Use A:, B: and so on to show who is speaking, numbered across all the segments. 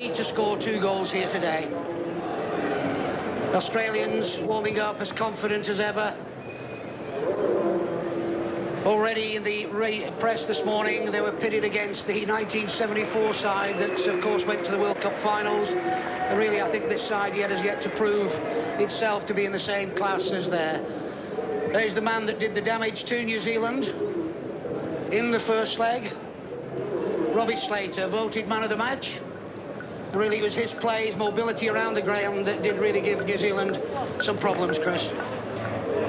A: Need to score 2 goals here today. The Australians warming up as confident as ever. Already in the press this morning, they were pitted against the 1974 side that, of course, went to the World Cup finals. And really, I think this side has yet to prove itself to be in the same class as there. There's the man that did the damage to New Zealand in the first leg. Robbie Slater, voted man of the match. Really, it was his play, his mobility around the ground that did really give New Zealand some problems, Chris.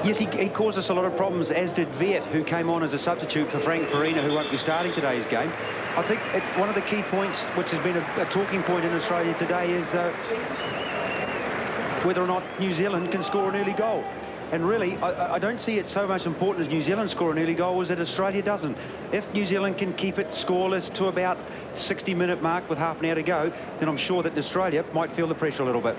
B: Yes, he caused us a lot of problems, as did Viet, who came on as a substitute for Frank Farina, who won't be starting today's game. I think one of the key points, which has been a talking point in Australia today, is whether or not New Zealand can score an early goal. And really, I don't see it so much important as New Zealand score an early goal as that Australia doesn't. If New Zealand can keep it scoreless to about 60-minute mark with half an hour to go, then I'm sure that Australia might feel the pressure a little bit.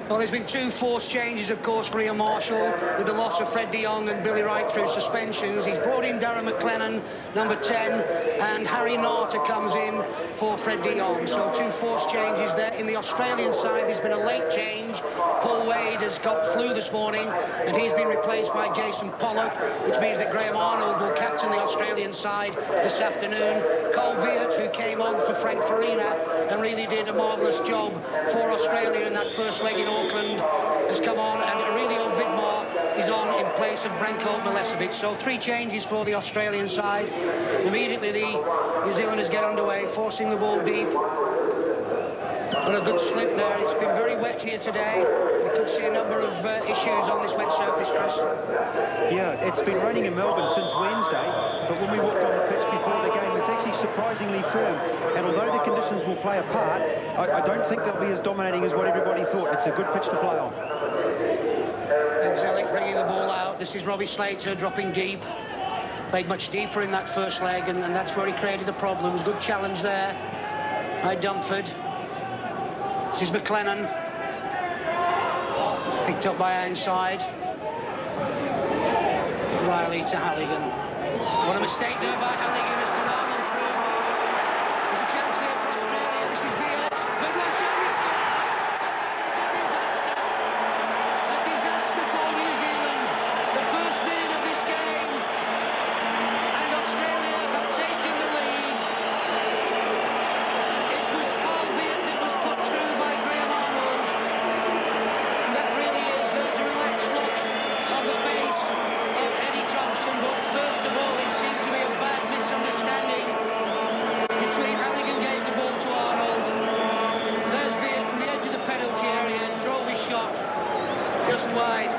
A: Well, there's been 2 forced changes, of course, for Ian Marshall, with the loss of Fred de Jong and Billy Wright through suspensions. He's brought in Darren McLennan, number 10, and Harry Norter comes in for Fred de Jong. So 2 forced changes there. In the Australian side, there's been a late change. Paul Wade has got flu this morning, and he's been replaced by Jason Pollock, which means that Graham Arnold will captain the Australian side this afternoon. Cole Viet, who came on for Frank Farina and really did a marvellous job for Australia in that first leg in Auckland, has come on, and Aurelio Vidmar is on in place of Branko Milesevic. So 3 changes for the Australian side. Immediately the New Zealanders get underway, forcing the ball deep. Got a good slip there. It's been very wet here today. We could see a number of issues on this wet surface, Chris.
B: Yeah, it's been raining in Melbourne since Wednesday, but when we walked on the pitch before the game, it's actually surprisingly firm. And although the conditions will play a part, I don't think they'll be as dominating as what everybody thought. It's a good pitch to play on.
A: And Zellick bringing the ball out. This is Robbie Slater dropping deep. Played much deeper in that first leg, and that's where he created the problems. Good challenge there by Dumford. This is McLennan. Picked up by Ironside. Riley to Halligan. What a mistake there by Halligan has put Arnold through. There's a chance here for Australia. This is Viet. Good long shot. It's a disaster. A disaster for New Zealand. The first minute of this game. And Australia have taken the lead. It was Carl Viet that was put through by Graham Arnold. And that really is, there's a relaxed look on the face of Eddie Johnson. But first of all, it seemed to be a bad misunderstanding between Halligan gave the ball to Arnold. There's Viet from the edge of the penalty area, drove his shot just wide.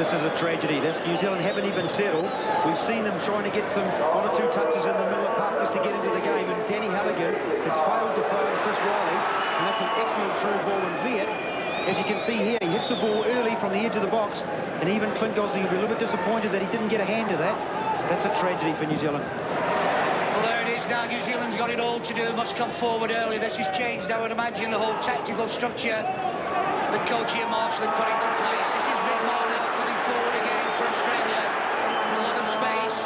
B: This is a tragedy. This New Zealand haven't even settled. We've seen them trying to get some 1 or 2 touches in the middle of the park just to get into the game, and Danny Halligan has failed to throw to Chris Riley, and that's an excellent through ball. And Viet, as you can see here, he hits the ball early from the edge of the box, and even Clint Gosling will be a little bit disappointed that he didn't get a hand to that. That's a tragedy for New Zealand.
A: Well, there it is now. New Zealand's got it all to do, must come forward early. This has changed, I would imagine, the whole tactical structure that coach Ian Marshall had put into place. This is Vidmar now coming forward again for Australia. A lot of space.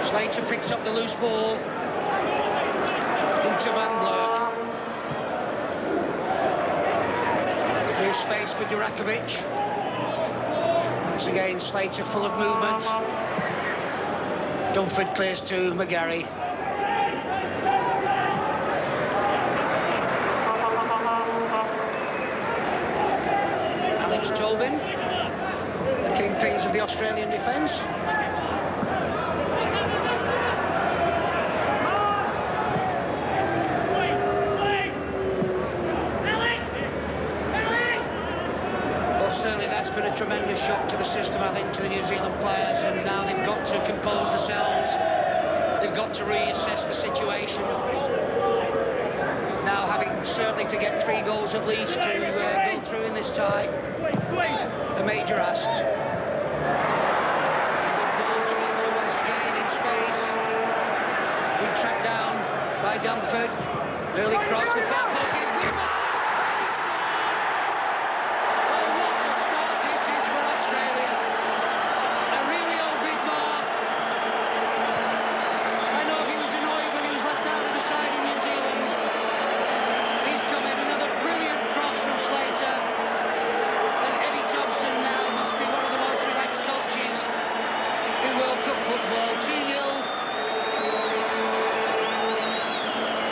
A: Slater picks up the loose ball into Van Blurk. New space for Durakovic. Once again, Slater full of movement. Dumford clears to McGarry. Alex Tobin, the kingpins of the Australian defence. Well, certainly that's been a tremendous shock to the system, I think, to the New Zealand players, and now they've got to compose themselves. They've got to reassess the situation. Now having certainly to get 3 goals at least to go through in this tie. A major ask. Slater once again in space. Being tracked down by Dumford. Early cross, the far post is Vidmar. Oh, what a start this is for Australia. Aurelio Vidmar. I know he was annoyed when he was left out of the side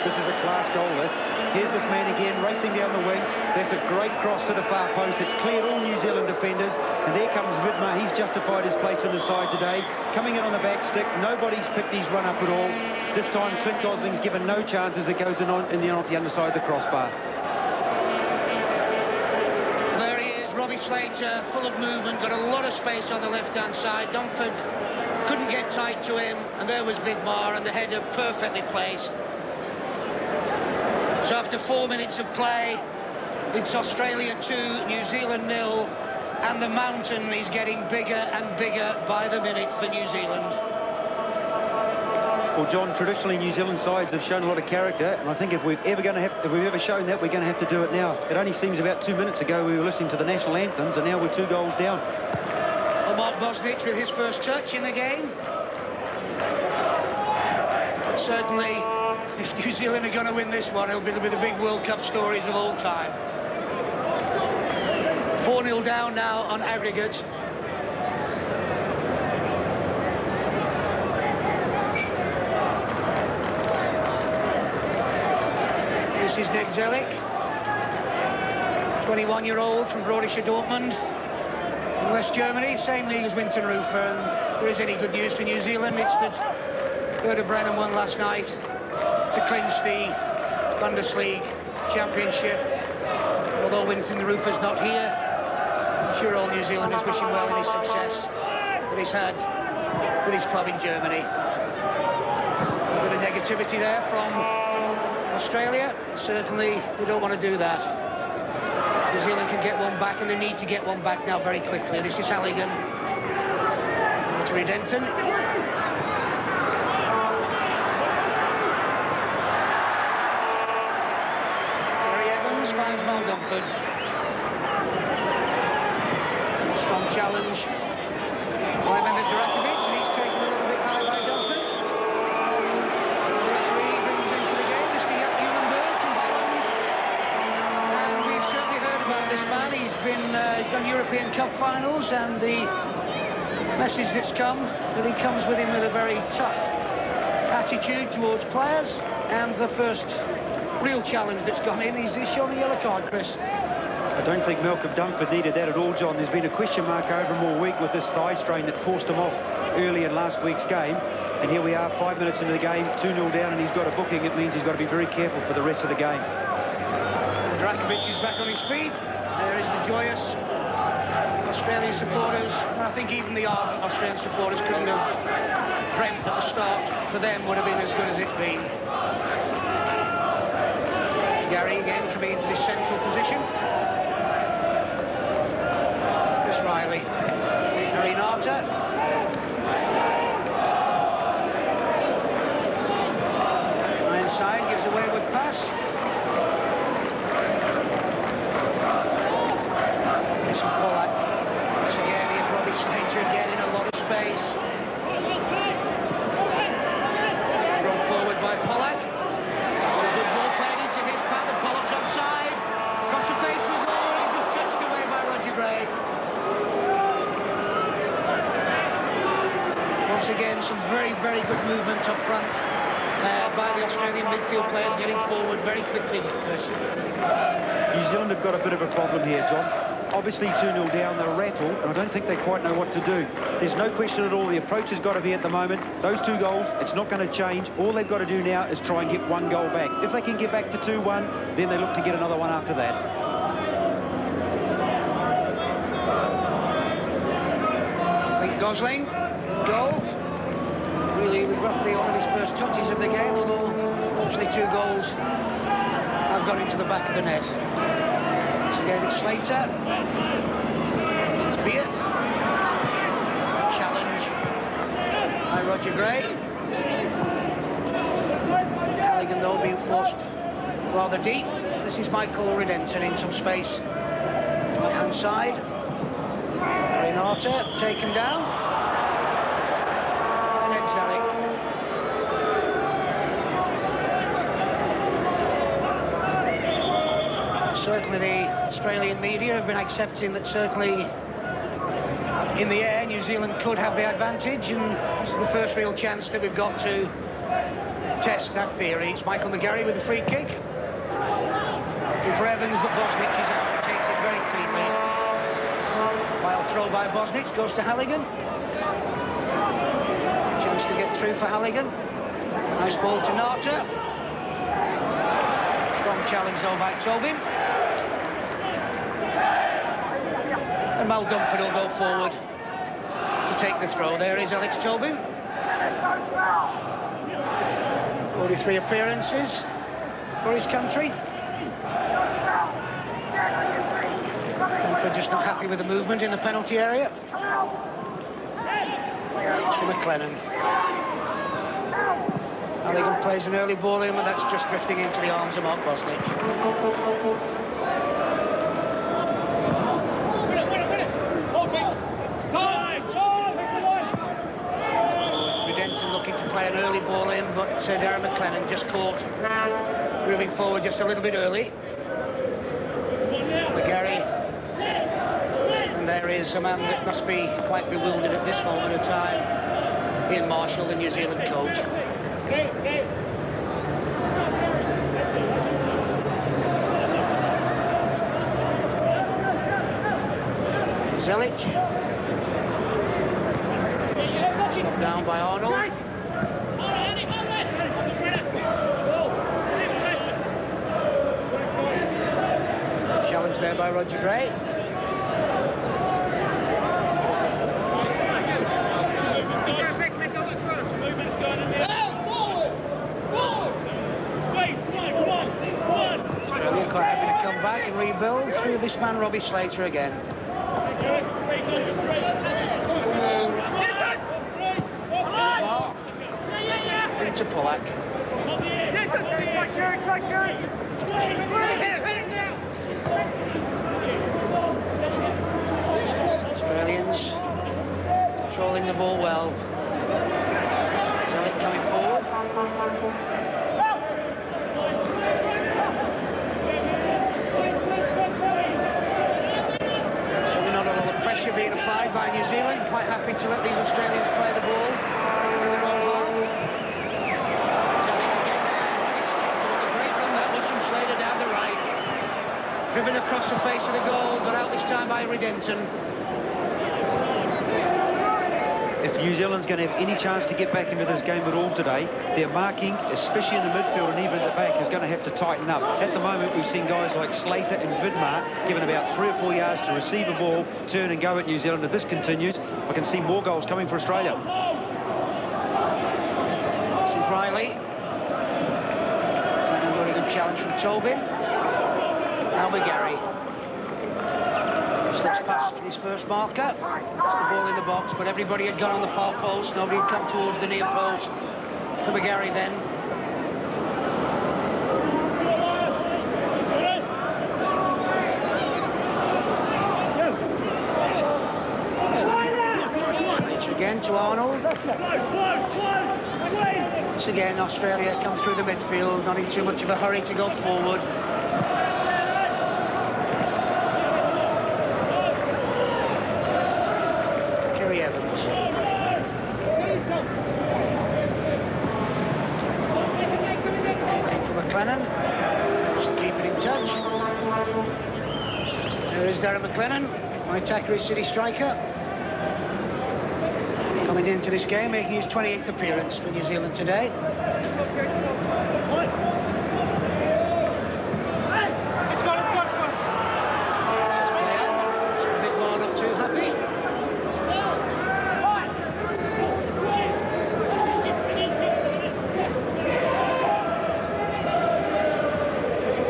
B: This is a class goal, this. Here's this man again, racing down the wing. There's a great cross to the far post. It's cleared all New Zealand defenders. And there comes Vidmar. He's justified his place on the side today. Coming in on the back stick. Nobody's picked his run up at all. This time, Clint Gosling's given no chance as it goes in off the underside of the crossbar.
A: There he is, Robbie Slater, full of movement, got a lot of space on the left-hand side. Dunford couldn't get tight to him, and there was Vidmar, and the header perfectly placed. So after 4 minutes of play, it's Australia 2, New Zealand 0, and the mountain is getting bigger and bigger by the minute for New Zealand.
B: Well, John, traditionally New Zealand sides have shown a lot of character, and I think if we've ever shown that, we're going to have to do it now. It only seems about 2 minutes ago we were listening to the national anthems, and now we're 2 goals down.
A: Well, Mark Bosnich with his first touch in the game. But certainly, if New Zealand are going to win this one, it'll be the big World Cup stories of all time. 4-0 down now on aggregate. This is Ned Zellick, 21-year-old from Borussia Dortmund in West Germany, same league as Winton-Rufer. And if there is any good news for New Zealand, it's that Werder Bremen won last night to clinch the Bundesliga championship. Although Winton-Rufer's not here, I'm sure all New Zealanders wish him well in his success that he's had with his club in Germany. A bit of negativity there from Australia. Certainly they don't want to do that. New Zealand can get one back, and they need to get one back now very quickly. This is Halligan to Redenton. Gary Evans finds Mal Dunford. Strong challenge by Mehmet Durakovic, and he's taken a little bit high by Dunford. The referee brings into the game Mr. Julenberg from Holland, and we've certainly heard about this man. He's done European Cup finals, and the message that's come that he comes with him with a very tough attitude towards players, and the first real challenge that's gone in is shown a yellow card, Chris.
B: I don't think Malcolm Dunford needed that at all, John. There's been a question mark over him all week with this thigh strain that forced him off early in last week's game. And here we are, 5 minutes into the game, 2-0 down, and he's got a booking. It means he's got to be very careful for the rest of the game.
A: Durakovic is back on his feet. There is the joyous Australian supporters. And I think even the ardent Australian supporters couldn't have dreamt that the start for them would have been as good as it's been. Gary again coming into this central position. Riley, Harry Narter. Inside gives a wayward pass. This from Pollack. Once again, here's Robbie Slater again in a lot of space. Run forward by Pollack. A good ball played into his path, and Pollack's onside. Across the face of the goal, and he just touched away by Roger Gray. Once again, some very, very good movement up front by the Australian midfield players, getting forward very quickly.
B: New Zealand have got a bit of a problem here, John. Obviously 2-0 down, they're rattled, and I don't think they quite know what to do. There's no question at all, the approach has got to be at the moment. Those 2 goals, it's not going to change. All they've got to do now is try and get 1 goal back. If they can get back to 2-1, then they look to get another one after that.
A: I think Gosling, goal. Really, with roughly one of his first touches of the game, although fortunately 2 goals have gone into the back of the net. Once again, it's Slater. This is Beard. Challenge by Roger Gray. Halligan, though, being forced rather deep. This is Michael Redenton in some space. Right-hand side. Harry Narter taken down. Certainly the Australian media have been accepting that certainly in the air New Zealand could have the advantage, and this is the first real chance that we've got to test that theory. It's Michael McGarry with a free kick. Looking for Evans, but Bosnich is out. He takes it very cleanly. Wild throw by Bosnich, goes to Halligan. Chance to get through for Halligan. Nice ball to Narta. Strong challenge though by Tobin. And Mal Dunford will go forward to take the throw. There is Alex Tobin. 43 appearances for his country. Dunford just not happy with the movement in the penalty area. It's for McLennan. Halligan plays an early ball in, and that's just drifting into the arms of Mark Bosnich. Redemption looking to play an early ball in, but Darren McLennan just caught moving forward just a little bit early. McGarry. And there is a man that must be quite bewildered at this moment of time. Ian Marshall, the New Zealand coach. Zelic. Stopped down by Arnold. Challenge there by Roger Gray. Australia quite happy to come back and rebuild through this man Robbie Slater again. Into Pollack. Australians controlling the ball well. Zelic coming forward. Pressure being applied by New Zealand, quite happy to let these Australians play the ball in their own half. Zelic again, started with a great run that was from Slater down the right. Driven across the face of the goal, got out this time by Redenton.
B: If New Zealand's going to have any chance to get back into this game at all today, their marking, especially in the midfield and even at the back, is going to have to tighten up. At the moment, we've seen guys like Slater and Vidmar given about 3 or 4 yards to receive a ball, turn and go at New Zealand. If this continues, I can see more goals coming for Australia.
A: This is Riley. A very good challenge from Tobin. Now McGarry. Slips past his first marker. It's the ball in the box, but everybody had gone on the far post. Nobody had come towards the near post. For McGarry then. Again to Arnold. Once again, Australia come through the midfield, not in too much of a hurry to go forward. Kerry Evans. Looking for McLennan. Fails to keep it in touch. There is Darren McLennan, my Thackeray City striker. Coming into this game, making his 28th appearance for New Zealand today. Just a bit more, not too happy.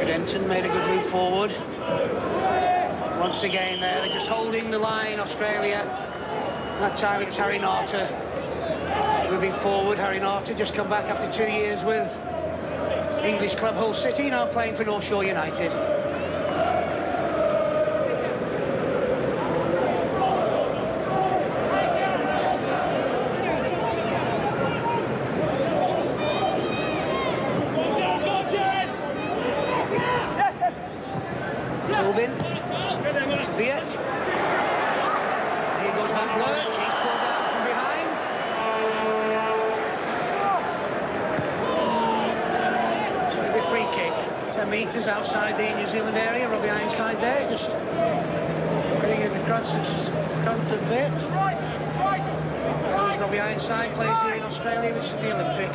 A: Denton made a good move forward. Once again there, they're just holding the line, Australia. That time it's Harry Narta moving forward. Harry Narta just come back after 2 years with English club Hull City, now playing for North Shore United. Tobin to Viet. Here goes Van Bleur. He's pulled down from behind. of metres outside the New Zealand area. Robbie Ironside there, just getting in the front of it. There's Robbie Ironside, plays here in Australia with Sydney Olympic.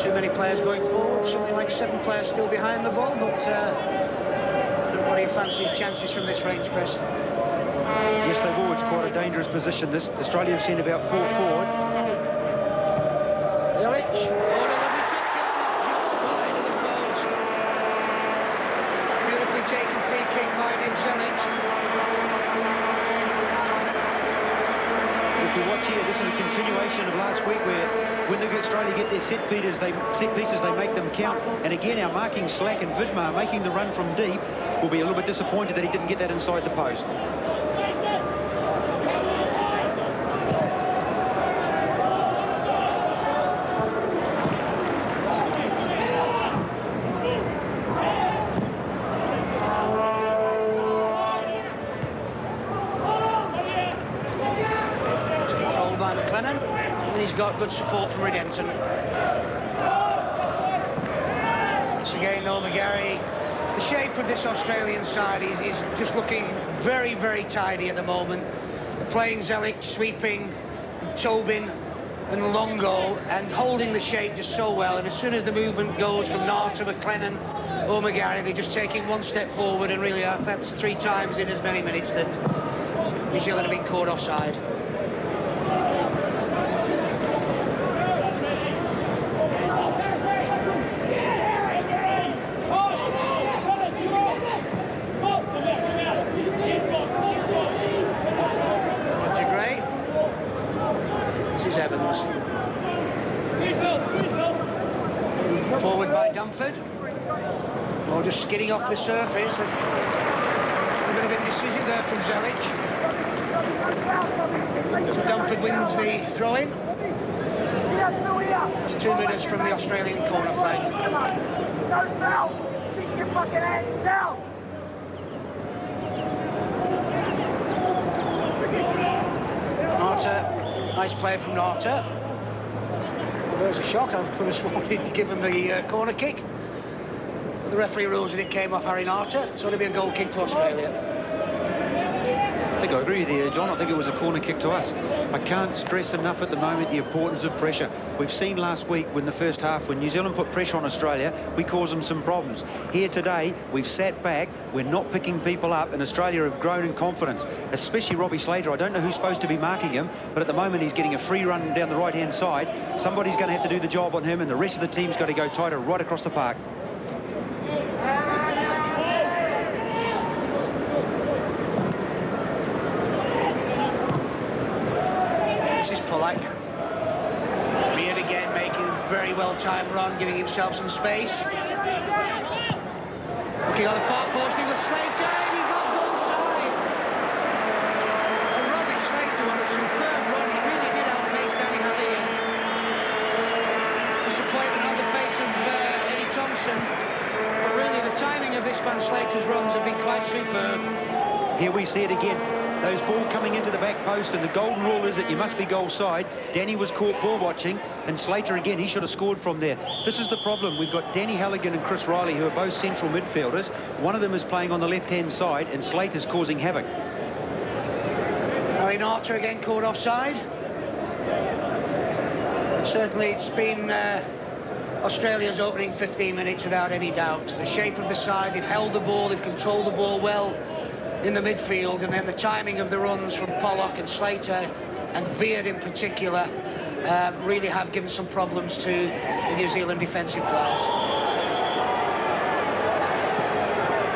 A: Too many players going forward, something like 7 players still behind the ball, but what do you fancy his chances from this range, Chris?
B: Yes, they've always quite a dangerous position. This Australia have seen about 4 forward.
A: Zelic, what a lovely touch on that, just wide of the post. Beautifully taken free kick by Ned Zelic.
B: If you watch here, this is a continuation of last week where when the Australia get their set pieces, they make them count. And again, our marking slack, and Vidmar making the run from deep will be a little bit disappointed that he didn't get that inside the post.
A: He's got good support from Redempton. Once again, though, McGarry, the shape of this Australian side is just looking very, very tidy at the moment. Playing Zelic, sweeping, and Tobin and Longo, and holding the shape just so well. And as soon as the movement goes from Nart to McLennan or McGarry, they're just taking one step forward, and really that's 3 times in as many minutes that New Zealand have been caught offside. Evans. Forward by Dunford. Or just skidding off the surface. A bit of indecision there from Zelic. So Dunford wins the throw-in. It's 2 minutes from the Australian corner flag.
C: Keep your fucking hands down.
A: Arter. Nice play from Norta. Well, there's a shock. I could have sworn he'd given the corner kick. But the referee rules that it came off Harry Norta, so it'll be a goal kick to Australia.
B: I think I agree with you, John. I think it was a corner kick to us. I can't stress enough at the moment the importance of pressure. We've seen last week when the first half, when New Zealand put pressure on Australia, we caused them some problems. Here today, we've sat back, we're not picking people up, and Australia have grown in confidence, especially Robbie Slater. I don't know who's supposed to be marking him, but at the moment he's getting a free run down the right-hand side. Somebody's going to have to do the job on him, and the rest of the team's got to go tighter right across the park.
A: Polak. Beard again making a very well-timed run, giving himself some space. Looking on the far post, he was Slater, and he got goal side. And Robbie Slater on a superb run, he really did outpace Danny Halligan. Disappointment on the face of Eddie Thompson. But really, the timing of this man Slater's runs have been quite superb.
B: Here we see it again. Those ball coming into the back post, and the golden rule is that you must be goal side. Danny was caught ball watching, and Slater again, he should have scored from there. This is the problem. We've got Danny Halligan and Chris Riley, who are both central midfielders. One of them is playing on the left-hand side, and Slater's causing havoc.
A: Harry Norta again caught offside. Certainly it's been Australia's opening 15 minutes without any doubt. The shape of the side, they've held the ball, they've controlled the ball well in the midfield, and then the timing of the runs from Pollock and Slater and Veard in particular really have given some problems to the New Zealand defensive players.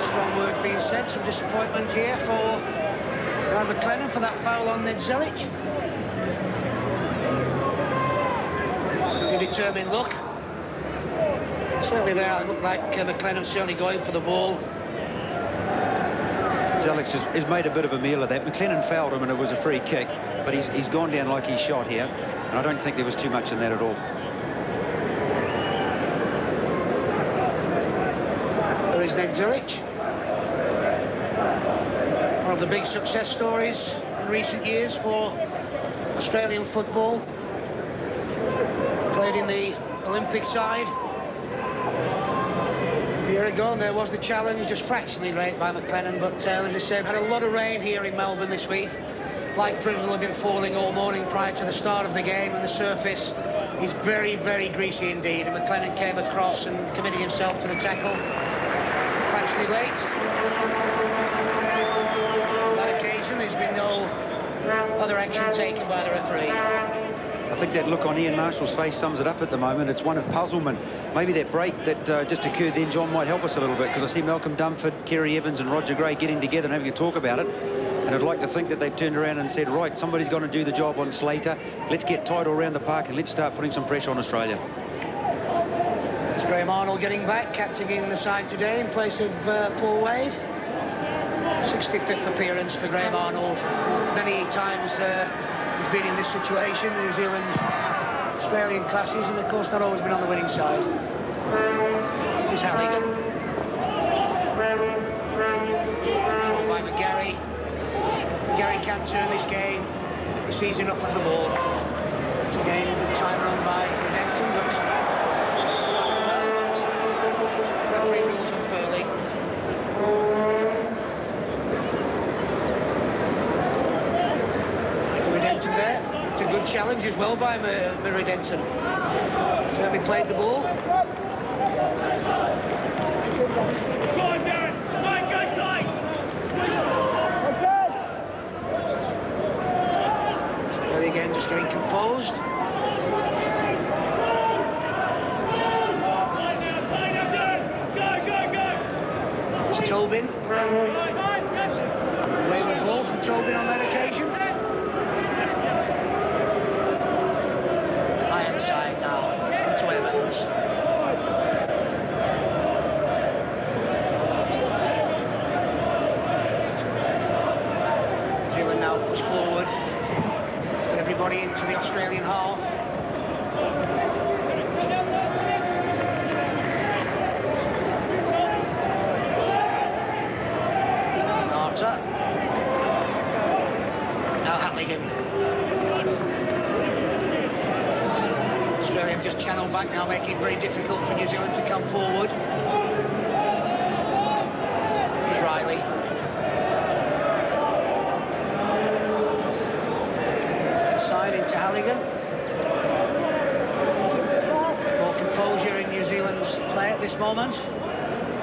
A: Strong words being said, some disappointment here for Ryan McLennan for that foul on Ned Zelic. A determined look. Certainly there, it looked like McLennan certainly going for the ball.
B: Zelic has made a bit of a meal of that. McLennan fouled him and it was a free kick, but he's gone down like he's shot here, and I don't think there was too much in that at all.
A: There is Ned Zelic. One of the big success stories in recent years for Australian football. Played in the Olympic side. A year ago, and there was the challenge, just fractionally late by McLennan, but as I say, we've had a lot of rain here in Melbourne this week. Light drizzle had been falling all morning prior to the start of the game, and the surface is very, very greasy indeed. And McLennan came across and committed himself to the tackle. Fractionally late. On that occasion, there's been no other action taken by the referee.
B: I think that look on Ian Marshall's face sums it up at the moment. It's one of puzzlement. Maybe that break that just occurred then, John, might help us a little bit, because I see Malcolm Dumford, Kerry Evans and Roger Gray getting together and having a talk about it. And I'd like to think that they've turned around and said, right, somebody's going to do the job on Slater. Let's get tight all around the park and let's start putting some pressure on Australia.
A: It's Graham Arnold getting back, captaining the side today in place of Paul Wade. 65th appearance for Graham Arnold. Many times he's been in this situation, New Zealand, Australian clashes, and of course not always been on the winning side. This is Halligan. Controlled by McGarry. McGarry can't turn this game. He sees enough of the ball. It's again a good time run by Redemption, but referee rules unfairly. Redemption there. It's a good challenge as well by Redemption. Certainly played the ball. Again, just getting composed. It's Tobin. Wayward ball from Tobin on that occasion. Ironside now into Evans. Zealand now push forward. Everybody into the Australian half. Carter. Now Halligan. Australia have just channeled back now, making it very difficult for New Zealand to come forward. This is Riley. Side into Halligan. More composure in New Zealand's play at this moment.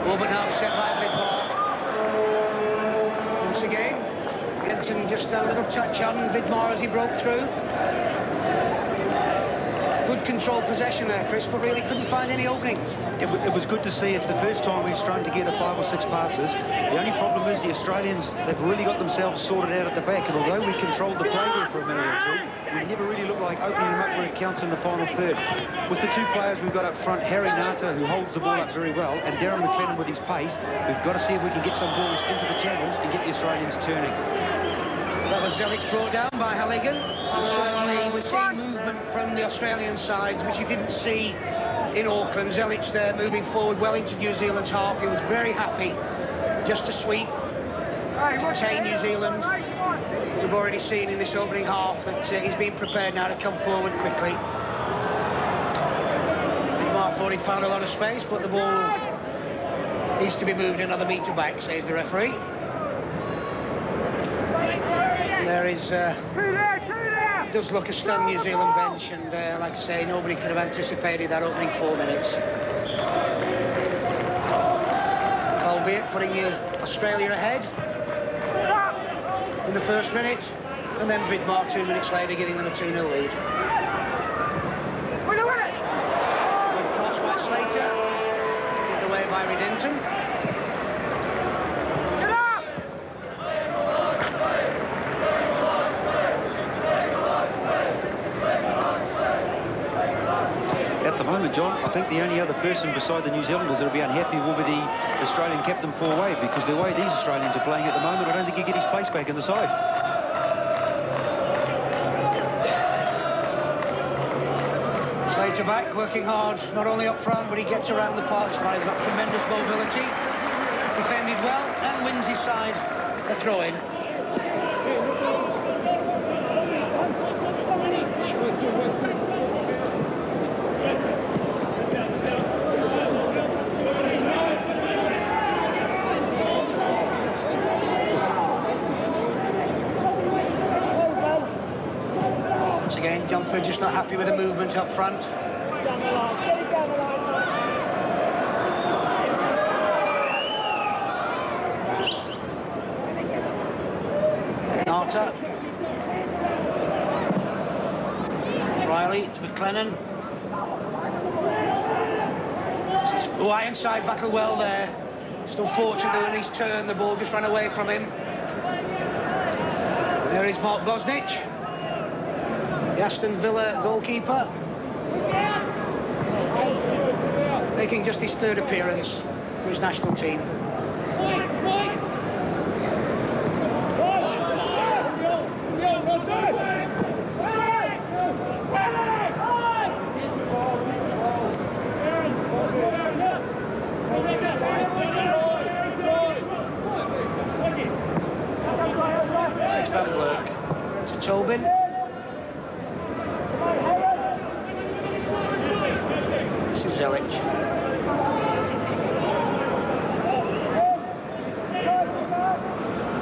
A: But now set by Vidmar. Once again, Kenton just had a little touch on Vidmar as he broke through. Good controlled possession there, Chris, but really couldn't find any openings.
B: It was good to see. It's the first time we've strung together 5 or 6 passes. The only problem is the Australians, they've really got themselves sorted out at the back, and although we controlled the play there for a minute or two, we never really looked like opening them up where it counts in the final third. With the 2 players we've got up front, Harry Nata, who holds the ball up very well, and Darren McLennan with his pace, we've got to see if we can get some balls into the channels and get the Australians turning.
A: That was Zelic brought down by Halligan. And certainly we're seeing movement from the Australian sides, which you didn't see in Auckland. Zelic there moving forward well into New Zealand's half. He was very happy just to sweep, to tame New Zealand. We've already seen in this opening half that he's been prepared now to come forward quickly. Vidmar thought he found a lot of space, but the ball needs to be moved another metre back, says the referee. There is, does look a stunned New Zealand bench, and like I say, nobody could have anticipated that opening 4 minutes. Colviet putting Australia ahead in the first minute, and then Vidmar 2 minutes later giving them a 2-0 lead. Good cross by Slater, given away by Redemption.
B: At the moment, John, I think the only other person beside the New Zealanders that will be unhappy will be the Australian captain, Paul Wade, because the way these Australians are playing at the moment, I don't think he'll get his place back in the side.
A: Slater back, working hard, not only up front, but he gets around the park. He's got tremendous mobility, defended well, and wins his side a throw-in. Jumford just not happy with the movement up front. Narta. Riley to McLennan. Oh, Ironside battled well there. Just unfortunate that when he's turned, the ball just ran away from him. There is Mark Bosnich, the Aston Villa goalkeeper, making just his third appearance for his national team. It's Van Blurk to Tobin. This is Zelic.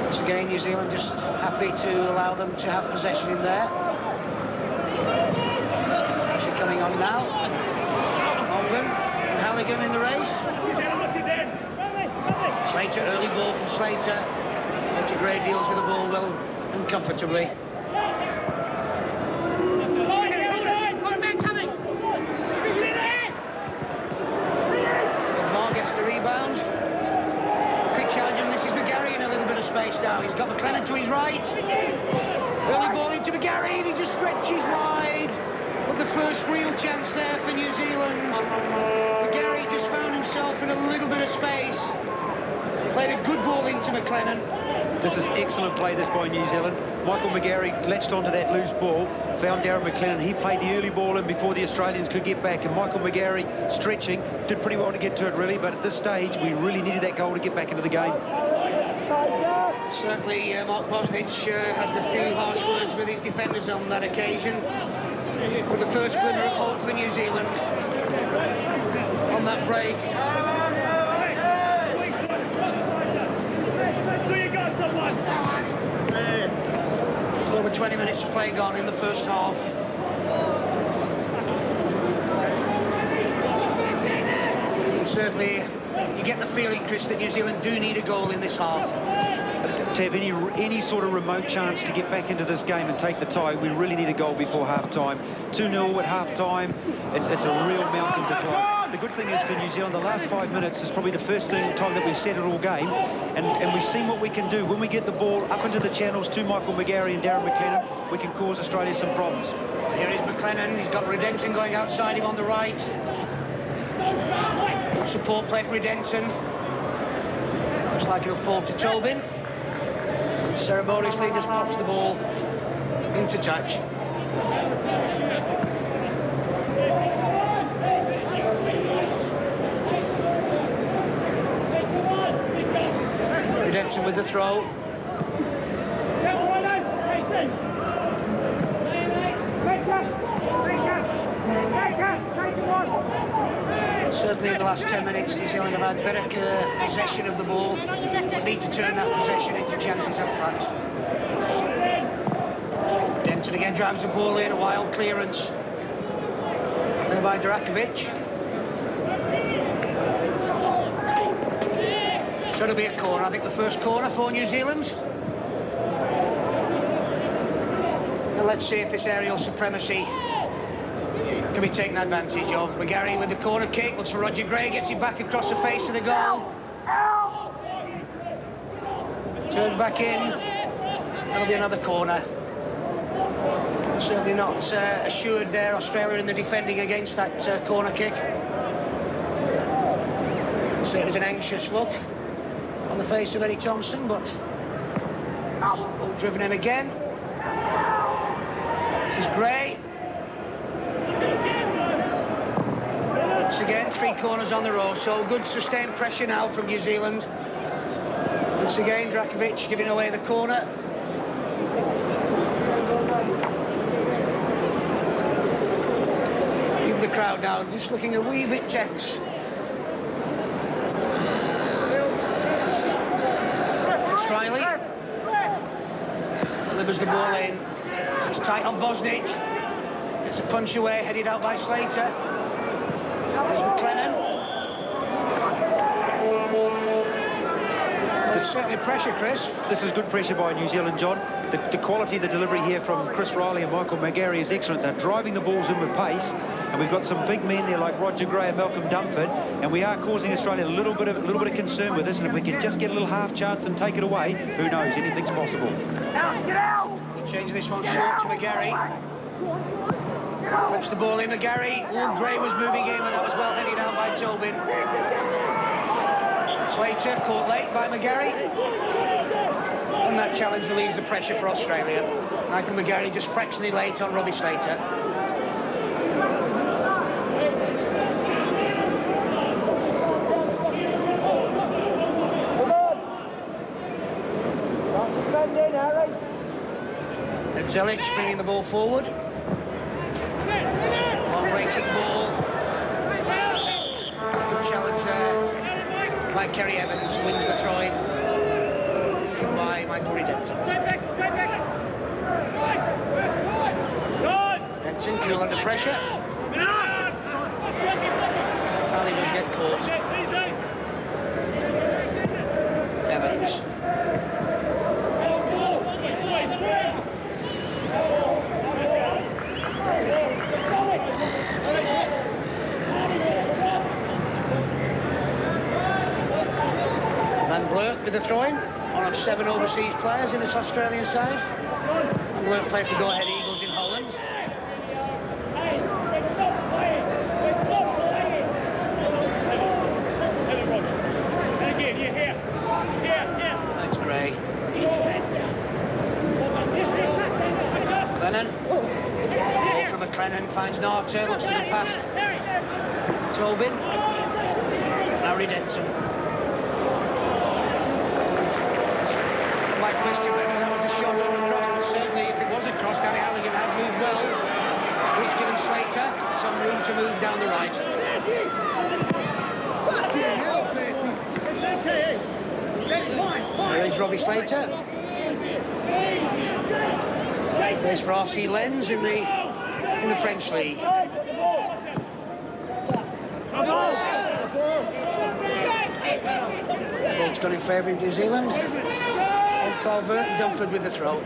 A: Once again, New Zealand just happy to allow them to have possession in there. She's coming on now. Morgan and Halligan in the race. Slater, early ball from Slater. Roger Gray deals with the ball well and comfortably. Mar gets the rebound. Quick challenge, and this is McGarry in a little bit of space now. He's got McLennan to his right. Early ball into McGarry, and he just stretches wide. But the first real chance there for New Zealand. McGarry just found himself in a little bit of space. Played a good ball into McLennan.
B: This is excellent play this by New Zealand. Michael McGarry latched onto that loose ball, found Darren McLennan. He played the early ball in before the Australians could get back, and Michael McGarry, stretching, did pretty well to get to it really, but at this stage we really needed that goal to get back into the game.
A: Certainly Mark Bosnich had a few harsh words with his defenders on that occasion. With the first glimmer of hope for New Zealand on that break. It's over 20 minutes of play gone in the first half. Certainly, you get the feeling, Chris, that New Zealand do need a goal in this half.
B: To have any sort of remote chance to get back into this game and take the tie, we really need a goal before half-time. 2-0 at half-time, it's a real mountain to climb. The good thing is for New Zealand, the last 5 minutes is probably the first time that we've set it all game, and we've seen what we can do. When we get the ball up into the channels to Michael McGarry and Darren McLennan, we can cause Australia some problems.
A: Here is McLennan, he's got Redemption going outside him on the right. Support play for Redemption. Looks like he'll fall to Tobin. Ceremoniously just pops the ball into touch. Redemption with the throw. Certainly in the last 10 minutes, New Zealand have had better possession of the ball, but need to turn that possession into chances up front. Denton again drives the ball in, a wild clearance there by Durakovic. So it'll be a corner, I think the first corner for New Zealand. And let's see if this aerial supremacy can be taken advantage of. McGarry with the corner kick, looks for Roger Gray, gets it back across the face of the goal. Turned back in, that'll be another corner. Certainly not assured there, Australia in the defending against that corner kick. So it was an anxious look on the face of Eddie Thompson, but all driven in again. This is Gray. Once again, 3 corners on the row, so good sustained pressure now from New Zealand. Once again, Durakovic giving away the corner. Even the crowd now just looking a wee bit tense. It's Riley. Delivers the ball in. It's tight on Bosnich. It's a punch away, headed out by Slater. There's McLennan. There's certainly pressure, Chris.
B: This is good pressure by New Zealand, John. The quality of the delivery here from Chris Riley and Michael McGarry is excellent. They're driving the balls in with pace, and we've got some big men there like Roger Gray and Malcolm Dumford, and we are causing Australia a little bit of concern with this. And if we can just get a little half chance and take it away, who knows? Anything's possible.
C: Get out!
A: We'll change this one short to McGarry. Clips the ball in, McGarry. Oh, Gray was moving in, and that was well headed out by Tobin. Slater caught late by McGarry. And that challenge relieves the pressure for Australia. Michael McGarry just fractionally late on Robbie Slater. And Zelic bringing the ball forward. Long breaking ball. Good challenge there by Kerry Evans, who wins the throw-in. By Michael Redempton. Redempton cool under pressure. Finally does get caught. Evans. Van Blurk with the throw-in. One of 7 overseas players in this Australian side. Van Blurk played for Go Ahead Eagles in Holland. That's Gray. McLennan. Ball from McLennan, finds Narter, looks to the past. Tobin. Now Redempton. My question whether that was a shot or a cross, but certainly if it was a cross, Danny Halligan had moved well. He's given Slater some room to move down the right. There is Robbie Slater. There's for RC Lens in the French league. Ball's gone in favour of New Zealand. Calvert and Dumford with the throw.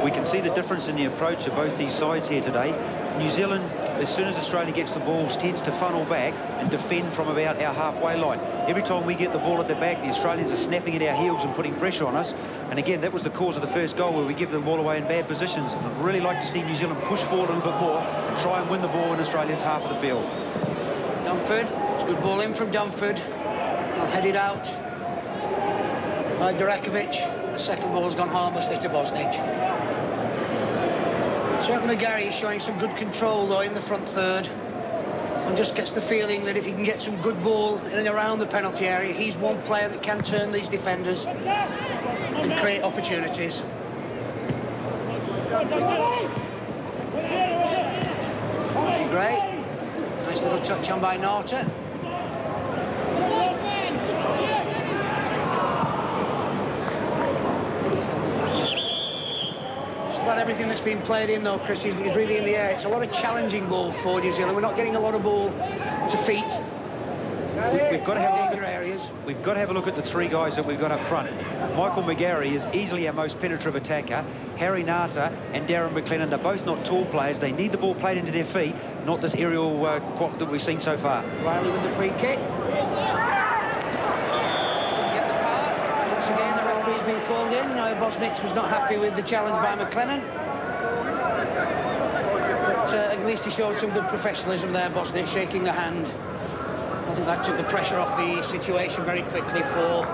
B: We can see the difference in the approach of both these sides here today. New Zealand, as soon as Australia gets the balls, tends to funnel back and defend from about our halfway line. Every time we get the ball at the back, the Australians are snapping at our heels and putting pressure on us. And again, that was the cause of the first goal, where we give the ball away in bad positions. And I'd really like to see New Zealand push forward a little bit more and try and win the ball in Australia's half of the field.
A: Dumford, it's a good ball in from Dumford. Well headed out by Durakovic. The second ball's gone harmlessly to Bosnich. Certainly McGarry is showing some good control though in the front third. And just gets the feeling that if he can get some good ball in and around the penalty area, he's one player that can turn these defenders and create opportunities. Great. Nice little touch on by Narter. Just about everything that's been played in though, Chris, is really in the air. It's a lot of challenging ball for New Zealand. We're not getting a lot of ball to feet.
B: We've got to have
A: other areas.
B: We've got to have a look at the 3 guys that we've got up front. Michael McGarry is easily our most penetrative attacker. Harry Narter and Darren McLennan, they're both not tall players. They need the ball played into their feet, not this aerial quap that we've seen so far.
A: Riley with the free kick. Get the power. Once again, the referee's been called in. Bosnich was not happy with the challenge by McLennan. But at least he showed some good professionalism there, Bosnich, shaking the hand. I think that took the pressure off the situation very quickly for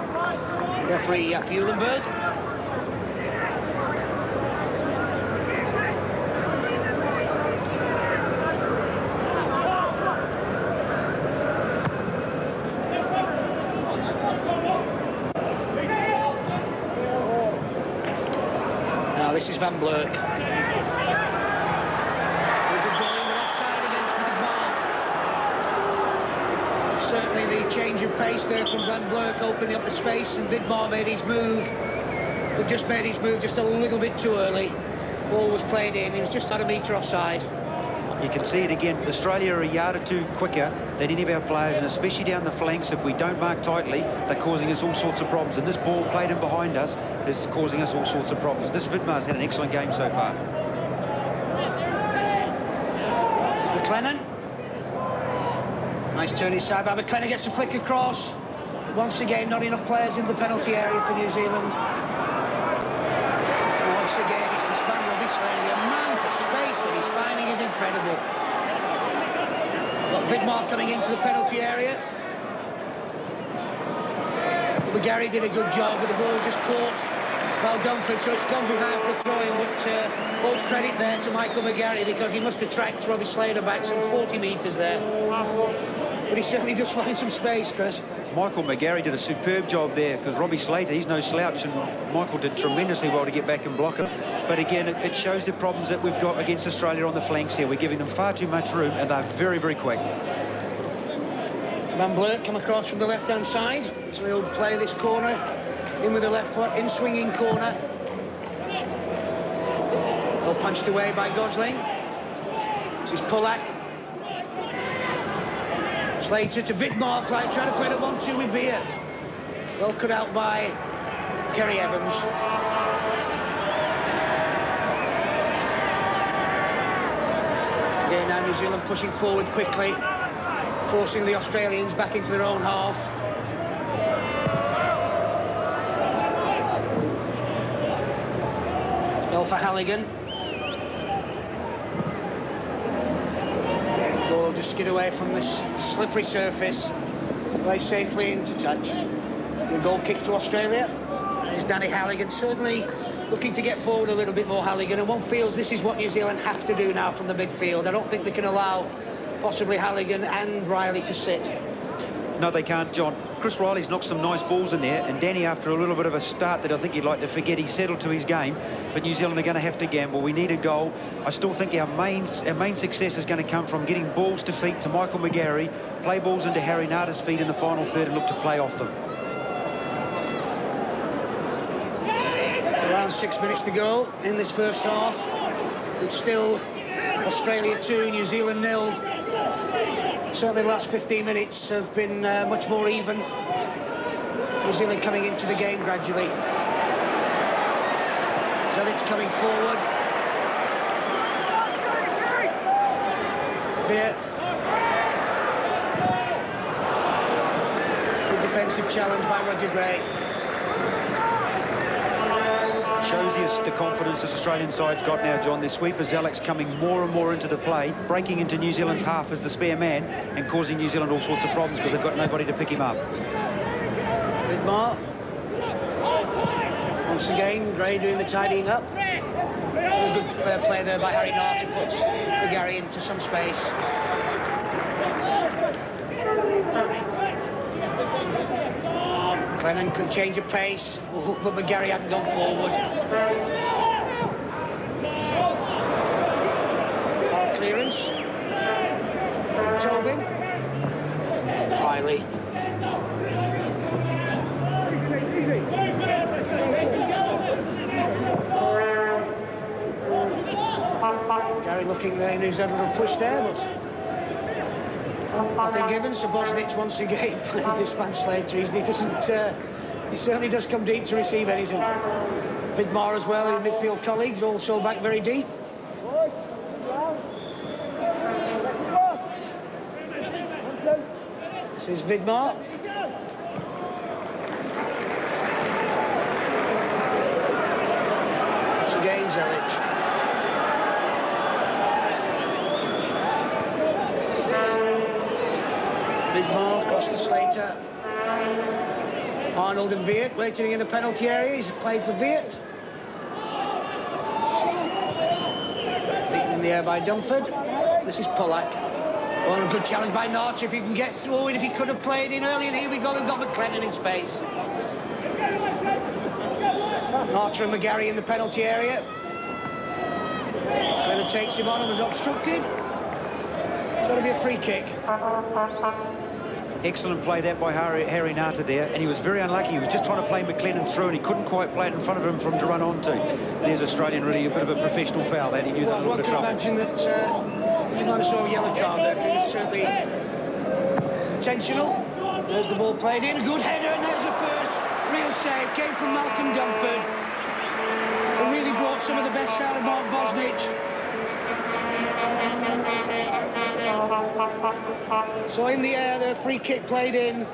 A: referee Jaap Eulenberg. Now this is Van Blurk. Certainly the change of pace there from Van Blurk, opening up the space, and Vidmar made his move but just made his move just a little bit too early. Ball was played in. He was just had a metre offside.
B: You can see it again. Australia are a yard or two quicker than any of our players, and especially down the flanks. If we don't mark tightly, they're causing us all sorts of problems. And this ball played in behind us is causing us all sorts of problems. This Vidmar's had an excellent game so far.
A: This is McLennan. Nice turn inside by McLennan, gets the flick across. Once again, not enough players in the penalty area for New Zealand. Once again, it's this man, Robbie Slater. The amount of space that he's finding is incredible. Got Vidmar coming into the penalty area. McGarry did a good job, but the ball was just caught. Well done for it, so it's gone behind for a throw-in, but all credit there to Michael McGarry, because he must have tracked Robbie Slater back some 40 metres there. But he certainly does find some space, Chris.
B: Michael McGarry did a superb job there, because Robbie Slater, he's no slouch, and Michael did tremendously well to get back and block it. But again, it shows the problems that we've got against Australia on the flanks here. We're giving them far too much room, and they're very, very quick.
A: Van Blurt come across from the left-hand side, so he'll play this corner in with the left foot, in swinging corner. All punched away by Gosling. This is Pollack. Slater to Vidmar, trying to play the 1-2 with Viet. Well cut out by Kerry Evans. Again, now New Zealand pushing forward quickly, forcing the Australians back into their own half. Spell for Halligan. Ball just skid away from this slippery surface, play safely into touch. The goal kick to Australia. There's Danny Halligan, certainly looking to get forward a little bit more, Halligan, and one feels this is what New Zealand have to do now from the midfield. I don't think they can allow possibly Halligan and Riley to sit.
B: No, they can't, John. Chris Riley's knocked some nice balls in there, and Danny, after a little bit of a start that I think he'd like to forget, he settled to his game. But New Zealand are going to have to gamble. We need a goal. I still think our main success is going to come from getting balls to feet to Michael McGarry, play balls into Harry Nada's feet in the final third and look to play off them.
A: Around 6 minutes to go in this first half. It's still Australia 2, New Zealand 0. Certainly the last 15 minutes have been much more even. New Zealand coming into the game gradually. Zelic coming forward. Viet. Good defensive challenge by Roger Gray.
B: Shows you the confidence this Australian side's got now, John. Their sweeper Alex coming more and more into the play, breaking into New Zealand's half as the spare man and causing New Zealand all sorts of problems because they've got nobody to pick him up.
A: Vidmar. Once again, Gray doing the tidying up. A good play there by Harry Nart, who puts McGarry into some space. Clennon could change of pace, but McGarry hadn't gone forward. Clearance. Tobin. Riley. Gary looking there, and he's had a little push there, but nothing given. So Bosnich once again plays this man Slater. He doesn't. He certainly does come deep to receive anything. Vidmar as well, his midfield colleagues also back very deep. This is Vidmar. Once again Zelic. Vidmar across to Slater. Arnold and Viet waiting in the penalty area. He's played for Viet. Beaten in the air by Dunford. This is Pollack. Oh, and a good challenge by Nart if he can get through, and if he could have played in early. And here we go, we've got McLennan in space. Nart and McGarry in the penalty area. McLennan takes him on and was obstructed. It's going to be a free kick.
B: Excellent play that by Harry Nata there, and he was very unlucky. He was just trying to play McLennan through, and he couldn't quite play it in front of him from to run onto. There's Australian, really a bit of a professional foul, that he knew that was a bit of trouble.
A: One can imagine that you might have saw a yellow card there. It was certainly intentional. There's the ball played in, a good header, and there's the first real save. Came from Malcolm Dunford, and really brought some of the best out of Mark Bosnich. So in the air, the free kick played in.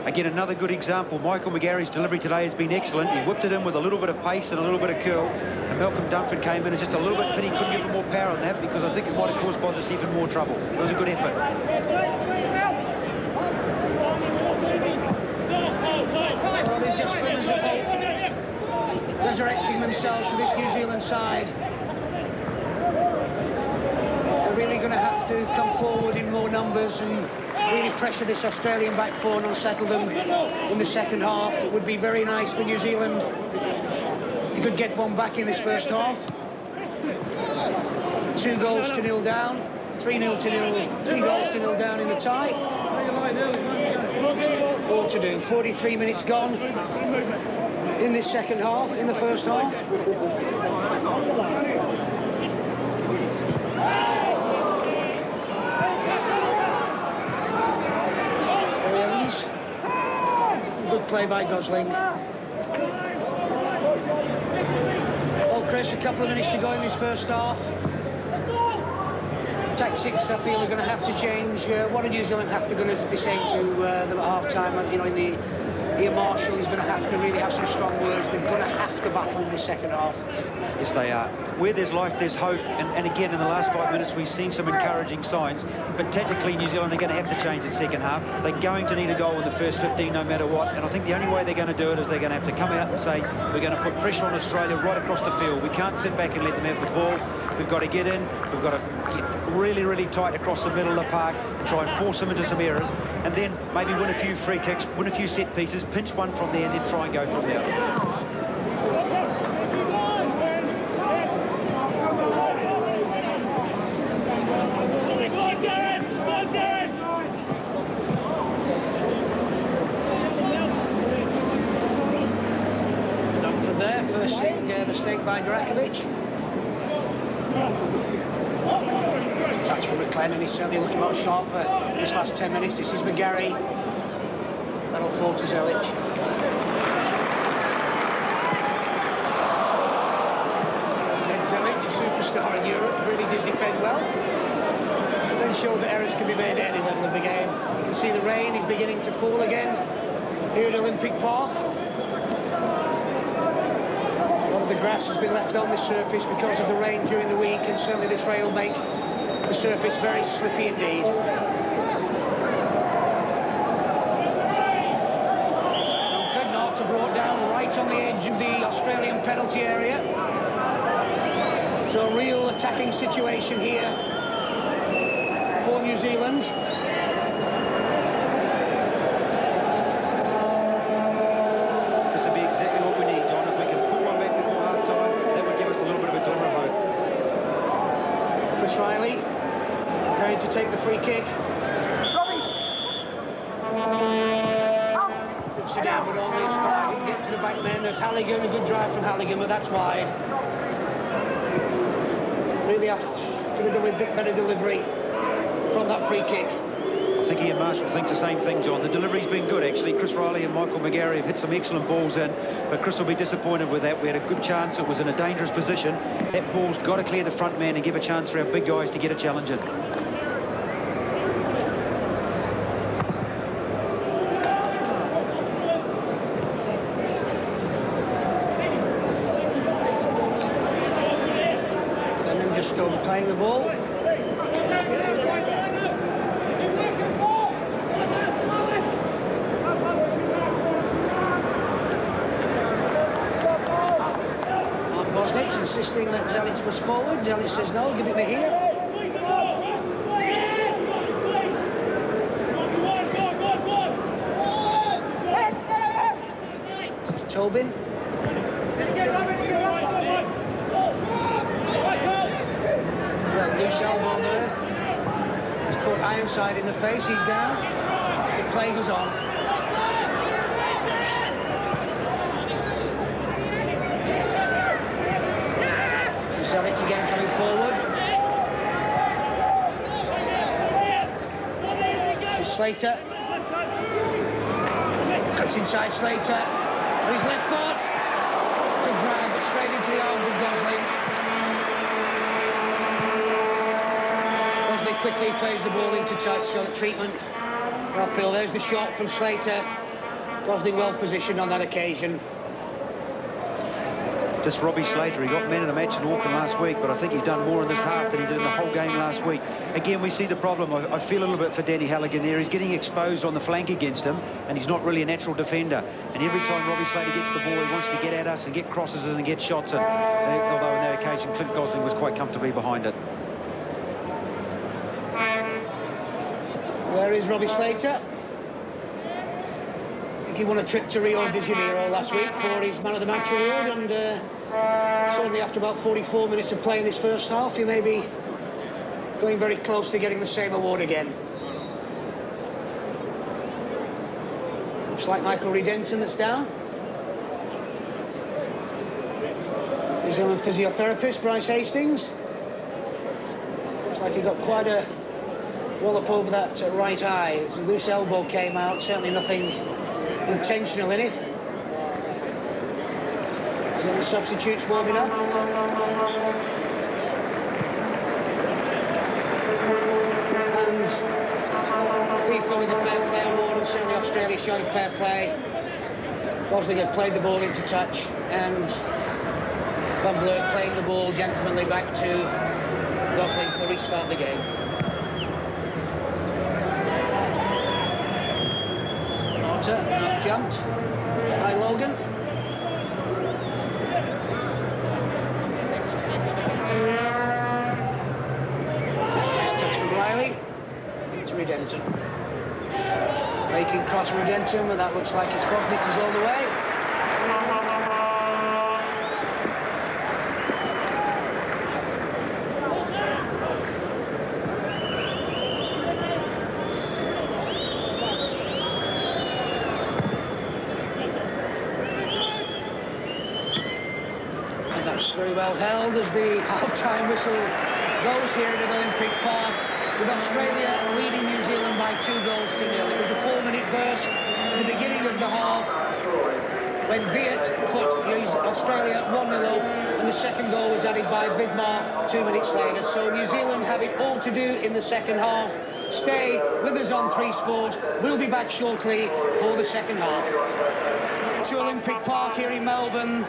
B: Again, another good example. Michael McGarry's delivery today has been excellent. He whipped it in with a little bit of pace and a little bit of curl. And Malcolm Dunford came in and just a little bit pity couldn't give him more power on that, because I think it might have caused Bosnich even more trouble. It was a good effort.
A: Well, there's just glimmers of hope resurrecting themselves for this New Zealand side. They're really going to have to come forward in more numbers and really pressure this Australian back four and unsettle them in the second half. It would be very nice for New Zealand if you could get one back in this first half. 2 goals to 0 down, 3-0 to 0, 3 goals to 0 down in the tie. All to do. 43 minutes gone in this second half, in the first half. Good play by Gosling. Well, Chris, a couple of minutes to go in this first half. Tactics, I feel, are going to have to change. What do New Zealand have to be saying to them at half-time? You know, in the Ian Marshall is going to have to really have some strong words. They're going to have to battle in the second half.
B: Yes, they are. Where there's life, there's hope. And again, in the last 5 minutes, we've seen some encouraging signs. But tactically, New Zealand are going to have to change the second half. They're going to need a goal in the first 15, no matter what. And I think the only way they're going to do it is they're going to have to come out and say, we're going to put pressure on Australia right across the field. We can't sit back and let them have the ball. We've got to get in. We've got to get really, really tight across the middle of the park and try and force them into some errors. And then maybe win a few free kicks, win a few set pieces, pinch one from there, and then try and go from there.
A: Mistake by Durakovic. Touch from McLennan. He's certainly looking a lot sharper in this last 10 minutes. This is McGarry. That'll fall to Zelic. That's Ned Zelic, a superstar in Europe. Really did defend well. But then showed that errors can be made at any level of the game. You can see the rain is beginning to fall again here at Olympic Park. The grass has been left on the surface because of the rain during the week, and certainly this rain will make the surface very slippy indeed. Nata brought down right on the edge of the Australian penalty area. So a real attacking situation here for New Zealand. Riley going to take the free kick. Flips it down, but only as far he can get to the back man. There's Halligan, a good drive from Halligan, but that's wide. Really could have done a bit better delivery from that free kick.
B: I think Ian Marshall thinks the same thing, John. The delivery's been good, actually. Chris Riley and Michael McGarry have hit some excellent balls in, but Chris will be disappointed with that. We had a good chance. It was in a dangerous position. That ball's got to clear the front man and give a chance for our big guys to get a challenge in.
A: And then just playing the ball. Insisting that Zelic goes forward. Zelic says no, give it me here. This is Tobin. Well, loose elbow there. He's caught Ironside in the face, he's down. play goes on. Zelic again coming forward. This is Slater. Cuts inside Slater. On his left foot. Good drive, but straight into the arms of Gosling. Gosling quickly plays the ball into touch, so the treatment. Raphael, there's the shot from Slater. Gosling well positioned on that occasion.
B: Just Robbie Slater, he got man of the match in Auckland last week, but I think he's done more in this half than he did in the whole game last week. Again, we see the problem. I feel a little bit for Danny Halligan there. He's getting exposed on the flank against him, and he's not really a natural defender. And every time Robbie Slater gets the ball, he wants to get at us and get crosses and get shots in. Although on that occasion, Clint Gosling was quite comfortably behind it.
A: Where is Robbie Slater? I think he won a trip to Rio de Janeiro last week for his Man of the Match award, and certainly after about 44 minutes of play in this first half, he may be going very close to getting the same award again. Looks like Michael Redenton that's down. New Zealand physiotherapist Bryce Hastings. Looks like he got quite a wallop over that right eye. His loose elbow came out, certainly nothing intentional in it. So the substitutes warming up. And FIFA with the fair play award, and certainly Australia showing fair play. Gosling had played the ball into touch, and Van Bleur playing the ball gentlemanly back to Gosling for the restart of the game. Jumped by Logan. Nice touch from Riley to Redenton. Making cross Redenton, and that looks like it's Kosnic's all the way. Very well held as the half-time whistle goes here at Olympic Park, with Australia leading New Zealand by 2-0. It was a 4-minute burst at the beginning of the half when Viet put Australia 1-0 up, and the second goal was added by Vidmar 2 minutes later. So New Zealand have it all to do in the second half. Stay with us on 3 Sport. We'll be back shortly for the second half. To Olympic Park here in Melbourne.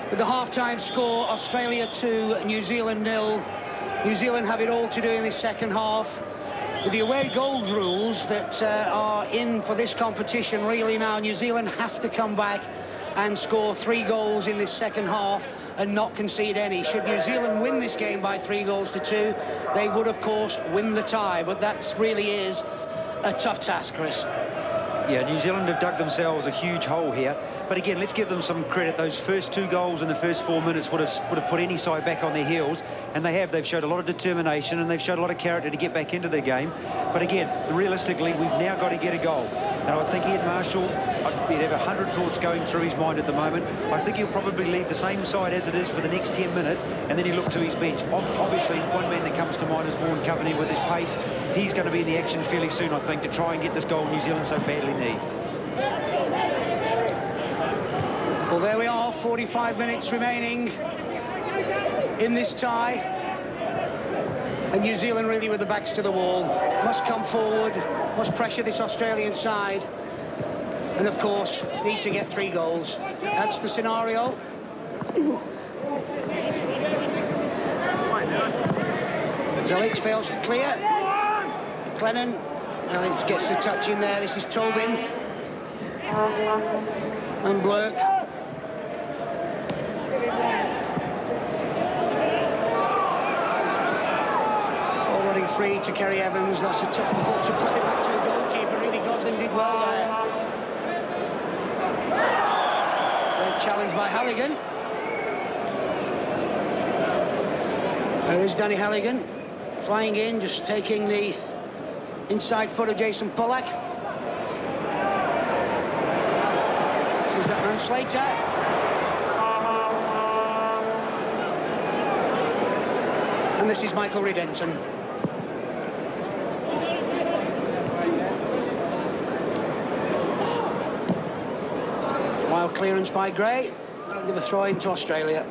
A: With the half-time score, Australia 2, New Zealand 0. New Zealand have it all to do in this second half. With the away goals rules that are in for this competition, really now, New Zealand have to come back and score 3 goals in this second half and not concede any. Should New Zealand win this game by 3-2, they would, of course, win the tie. But that really is a tough task, Chris.
B: Yeah, New Zealand have dug themselves a huge hole here. But again, let's give them some credit. Those first 2 goals in the first 4 minutes would have put any side back on their heels, and they have. They've showed a lot of determination, and they've showed a lot of character to get back into their game. But again, realistically, we've now got to get a goal. And I think Ian Marshall, he'd have 100 thoughts going through his mind at the moment. I think he'll probably lead the same side as it is for the next 10 minutes, and then he'll look to his bench. Obviously, one man that comes to mind is Vaughan Company with his pace. He's going to be in the action fairly soon, I think, to try and get this goal New Zealand so badly need.
A: Well, there we are, 45 minutes remaining in this tie. And New Zealand really with the backs to the wall. Must come forward, must pressure this Australian side. And, of course, need to get 3 goals. That's the scenario. Zelic fails to clear. Clennon gets the touch in there. This is Tobin. And Blurk. Already free to Kerry Evans. That's a tough ball to play back to a goalkeeper. Really, Gosling did well there. They're challenged by Halligan. There is Danny Halligan. Flying in, just taking the inside foot of Jason Pollack. Is that man Slater? And this is Michael Redenton. Wild clearance by Gray. I'll give a throw into Australia.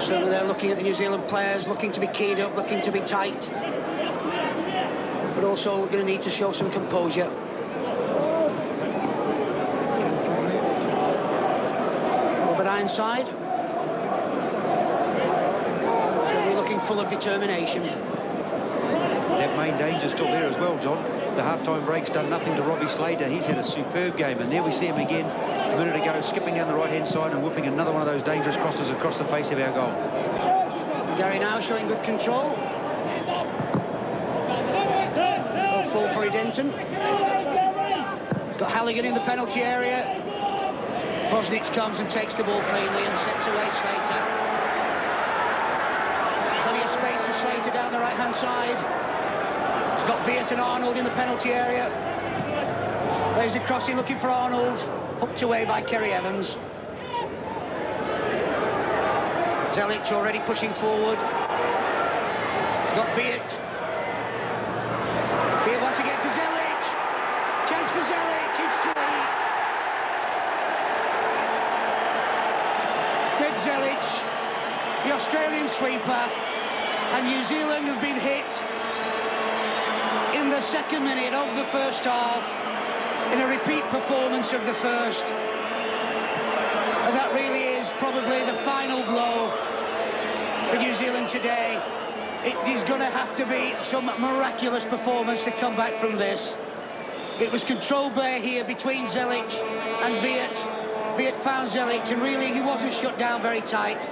A: Certainly they're looking at the New Zealand players, looking to be keyed up, looking to be tight. But also we're going to need to show some composure. Robert Ironside. Certainly looking full of determination.
B: That main danger still there as well, John. The half-time break's done nothing to Robbie Slater. He's had a superb game, and there we see him again a minute ago, skipping down the right-hand side and whipping another one of those dangerous crosses across the face of our goal.
A: Gary now showing good control. Full for Denton. He's got Halligan in the penalty area. Bosnich comes and takes the ball cleanly and sets away Slater. Plenty of space for Slater down the right-hand side. He's got Viet and Arnold in the penalty area. There's the crossing looking for Arnold. Hooked away by Kerry Evans. Zelic already pushing forward. He's got Viet. Viet once again to Zelic. Chance for Zelic. It's 3. Ned Zelic, the Australian sweeper, and New Zealand have been hit in the second minute of the first half in a repeat performance of the first. And that really is probably the final blow for New Zealand today. It is going to have to be some miraculous performance to come back from this. It was control play here between Zelic and Viet. Viet found Zelic, and really he wasn't shut down very tight.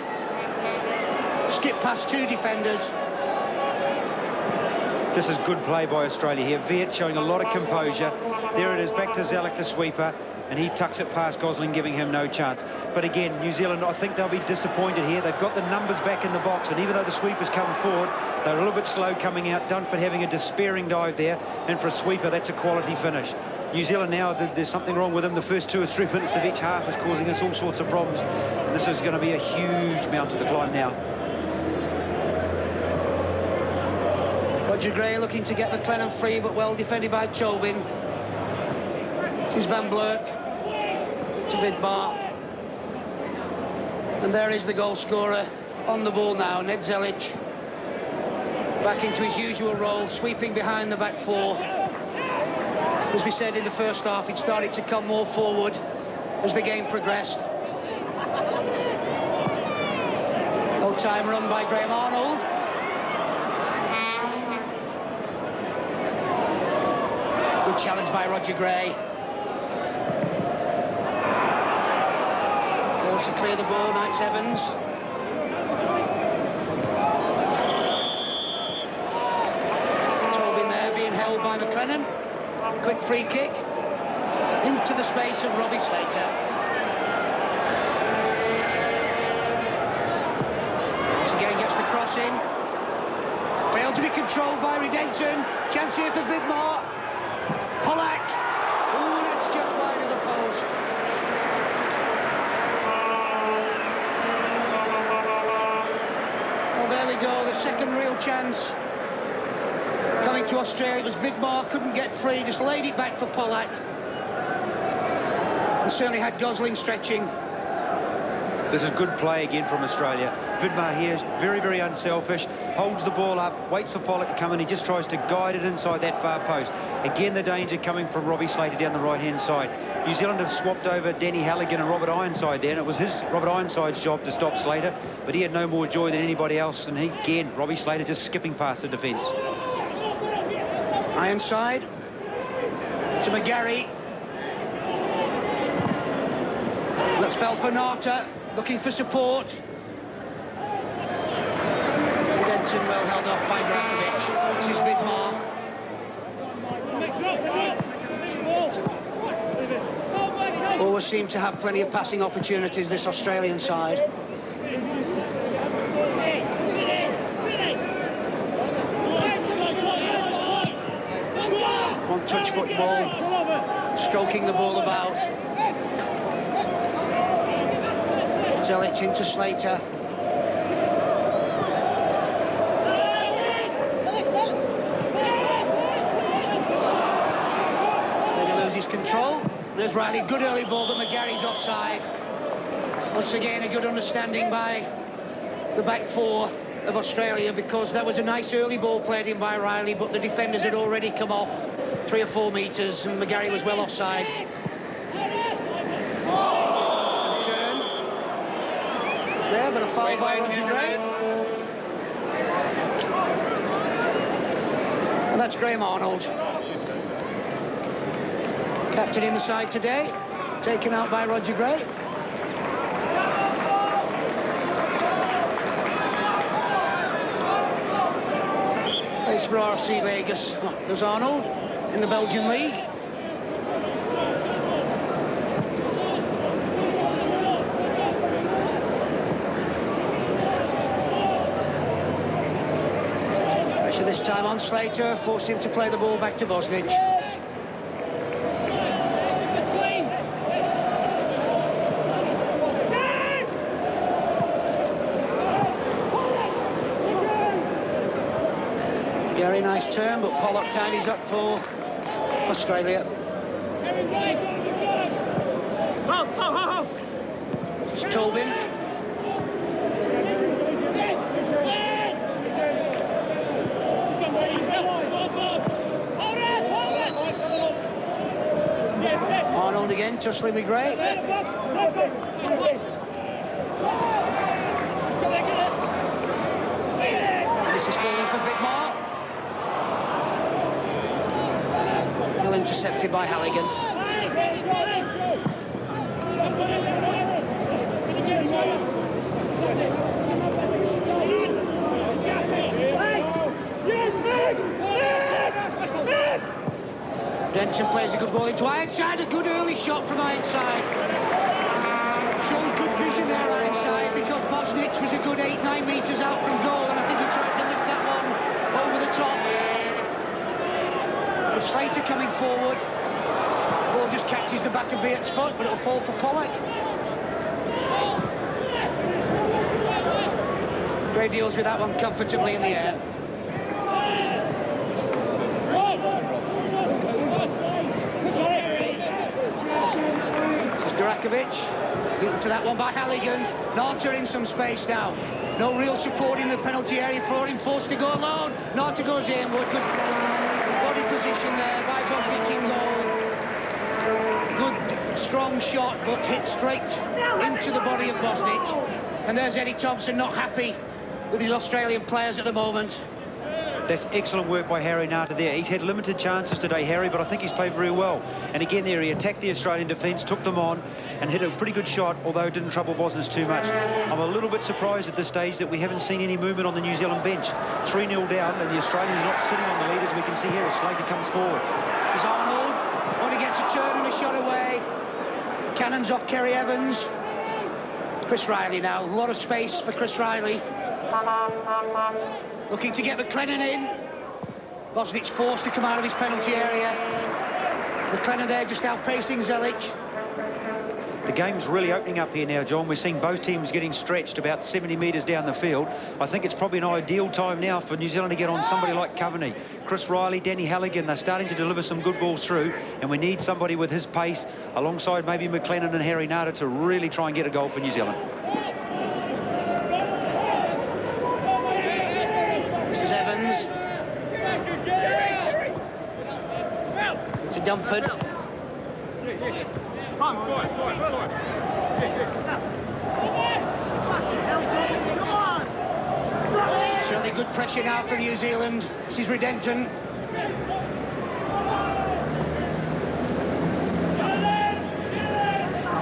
A: Skipped past 2 defenders.
B: This is good play by Australia here. Viet showing a lot of composure. There it is, back to Zelic, the sweeper, and he tucks it past Gosling, giving him no chance. But again, New Zealand, I think they'll be disappointed here. They've got the numbers back in the box, and even though the sweeper's come forward, they're a little bit slow coming out. Dunford having a despairing dive there, and for a sweeper, that's a quality finish. New Zealand now, there's something wrong with them. The first 2 or 3 minutes of each half is causing us all sorts of problems. And this is going to be a huge mountain to climb now.
A: Roger Gray looking to get McLennan free, but well defended by Tobin. This is Van Blerk to Vidmar. And there is the goal scorer on the ball now, Ned Zelic. Back into his usual role, sweeping behind the back 4. As we said in the first half, it started to come more forward as the game progressed. Old-time run by Graham Arnold. Good challenge by Roger Gray. Wants to clear the ball, Knights Evans. Tobin there being held by McLennan. Quick free kick into the space of Robbie Slater. Once again gets the cross in. Failed to be controlled by Redenton. Chance here for Vidmar. Pollack. Ooh, that's just wide of the post. Well, there we go. The second real chance coming to Australia. It was Vidmar, couldn't get free, just laid it back for Pollack. And certainly had Gosling stretching.
B: This is good play again from Australia. Vidmar here is very, very unselfish, holds the ball up, waits for Pollack to come in, he just tries to guide it inside that far post. Again, the danger coming from Robbie Slater down the right-hand side. New Zealand have swapped over Danny Halligan and Robert Ironside there, and it was Robert Ironside's job to stop Slater, but he had no more joy than anybody else, and again, Robbie Slater just skipping past the defence.
A: Ironside to McGarry. Let's fell for Nata, looking for support. Denton well held off by Drakovic. This is Vidmar. Always seem to have plenty of passing opportunities, this Australian side. One touch football. stroking the ball about. Zelic into Slater. Slater loses control. There's Riley, good early ball, but McGarry's offside. Once again, a good understanding by the back four of Australia, because that was a nice early ball played in by Riley, but the defenders had already come off 3 or 4 metres, and McGarry was well offside. Turn. There, but a foul by Roger Gray. And that's Graham Arnold. Captain in the side today, taken out by Roger Gray. Plays for RC Lagos. There's Arnold in the Belgian league. Pressure this time on Slater, forced him to play the ball back to Bosnich. Very nice turn, but Pollock tidies up for Australia. This is Tobin. Arnold again, tussling with Gray. This is falling for Vidmar. Intercepted by Halligan. Denton plays a good ball into Ironside. A good early shot from Ironside. Showed good vision there, Ironside, because Bosnich was a good 8-9 metres out from goal, and I think he tried to lift that one over the top. Slater coming forward. The ball just catches the back of Viet's foot, but it'll fall for Pollock. Gray deals with that one comfortably in the air. This is Durakovic. Beaten to that one by Halligan. Narta in some space now. No real support in the penalty area for him. Forced to go alone. Narta goes in. Good body position there by Bosnich in goal. Good, strong shot, but hit straight into the body of Bosnich. And there's Eddie Thompson, not happy with his Australian players at the moment.
B: That's excellent work by Harry Narta there. He's had limited chances today, Harry, but I think he's played very well. And again there, he attacked the Australian defence, took them on, and hit a pretty good shot, although it didn't trouble Bosnich too much. I'm a little bit surprised at this stage that we haven't seen any movement on the New Zealand bench. 3-0 down, and the Australians are not sitting on the lead, as we can see here as Slater comes forward.
A: This is Arnold. Only gets a turn and a shot away. Cannons off Kerry Evans. Chris Riley now. A lot of space for Chris Riley. Looking to get McLennan in. Bosnich forced to come out of his penalty area. McLennan there just outpacing Zelic.
B: The game's really opening up here now, John. We're seeing both teams getting stretched about 70 metres down the field. I think it's probably an ideal time now for New Zealand to get on somebody like Coveney. Chris Riley, Danny Halligan, they're starting to deliver some good balls through, and we need somebody with his pace alongside maybe McLennan and Harry Narta to really try and get a goal for New Zealand.
A: This is Evans. To Dumford. Certainly good pressure now from New Zealand. This is Redenton.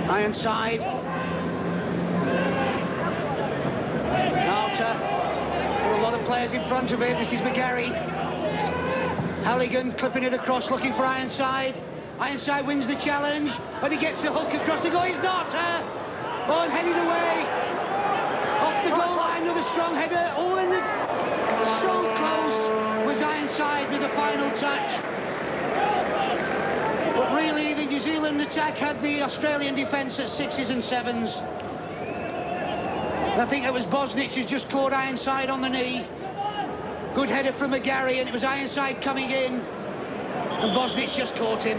A: Ironside. Narta. A lot of players in front of him. This is McGarry. Halligan clipping it across, looking for Ironside. Ironside wins the challenge, but he gets the hook across the goal. He's not. Oh, and headed away. Off the goal line with a strong header. Oh, and so close was Ironside with the final touch. But really, the Zealand attack had the Australian defence at 6s and 7s. I think it was Bosnich who just caught Ironside on the knee. Good header from McGarry, and it was Ironside coming in, and Bosnich just caught him.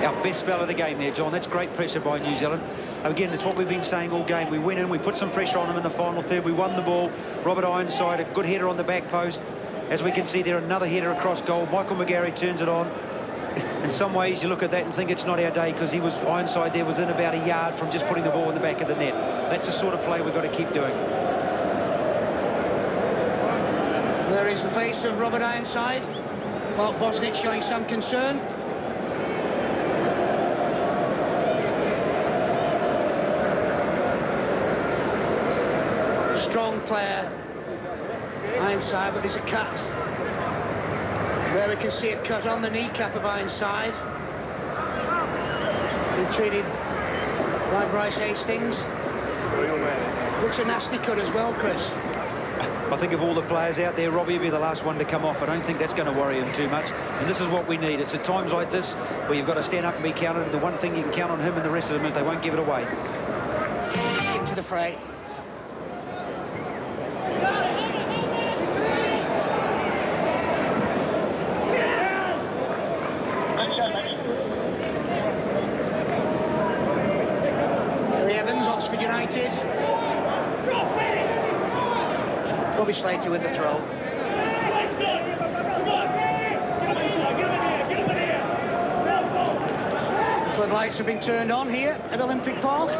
B: Our best spell of the game there, John. That's great pressure by New Zealand. Again, it's what we've been saying all game. We went in, we put some pressure on them in the final third. We won the ball. Robert Ironside, a good header on the back post. As we can see there, another header across goal. Michael McGarry turns it on. In some ways, you look at that and think it's not our day, because Ironside there was in about a yard from just putting the ball in the back of the net. That's the sort of play we've got to keep doing.
A: There is the face of Robert Ironside. Well, Bosnich showing some concern. Strong player, Ironside, but there's a cut. There we can see a cut on the kneecap of Ironside. Been treated by Bryce Hastings. Looks a nasty cut as well, Chris.
B: I think of all the players out there, Robbie will be the last one to come off. I don't think that's going to worry him too much. And this is what we need. It's at times like this where you've got to stand up and be counted. The one thing you can count on him and the rest of them is they won't give it away.
A: Into the fray. Oxford United. Bobby Slater with the throw. The floodlights have been turned on here at Olympic Park.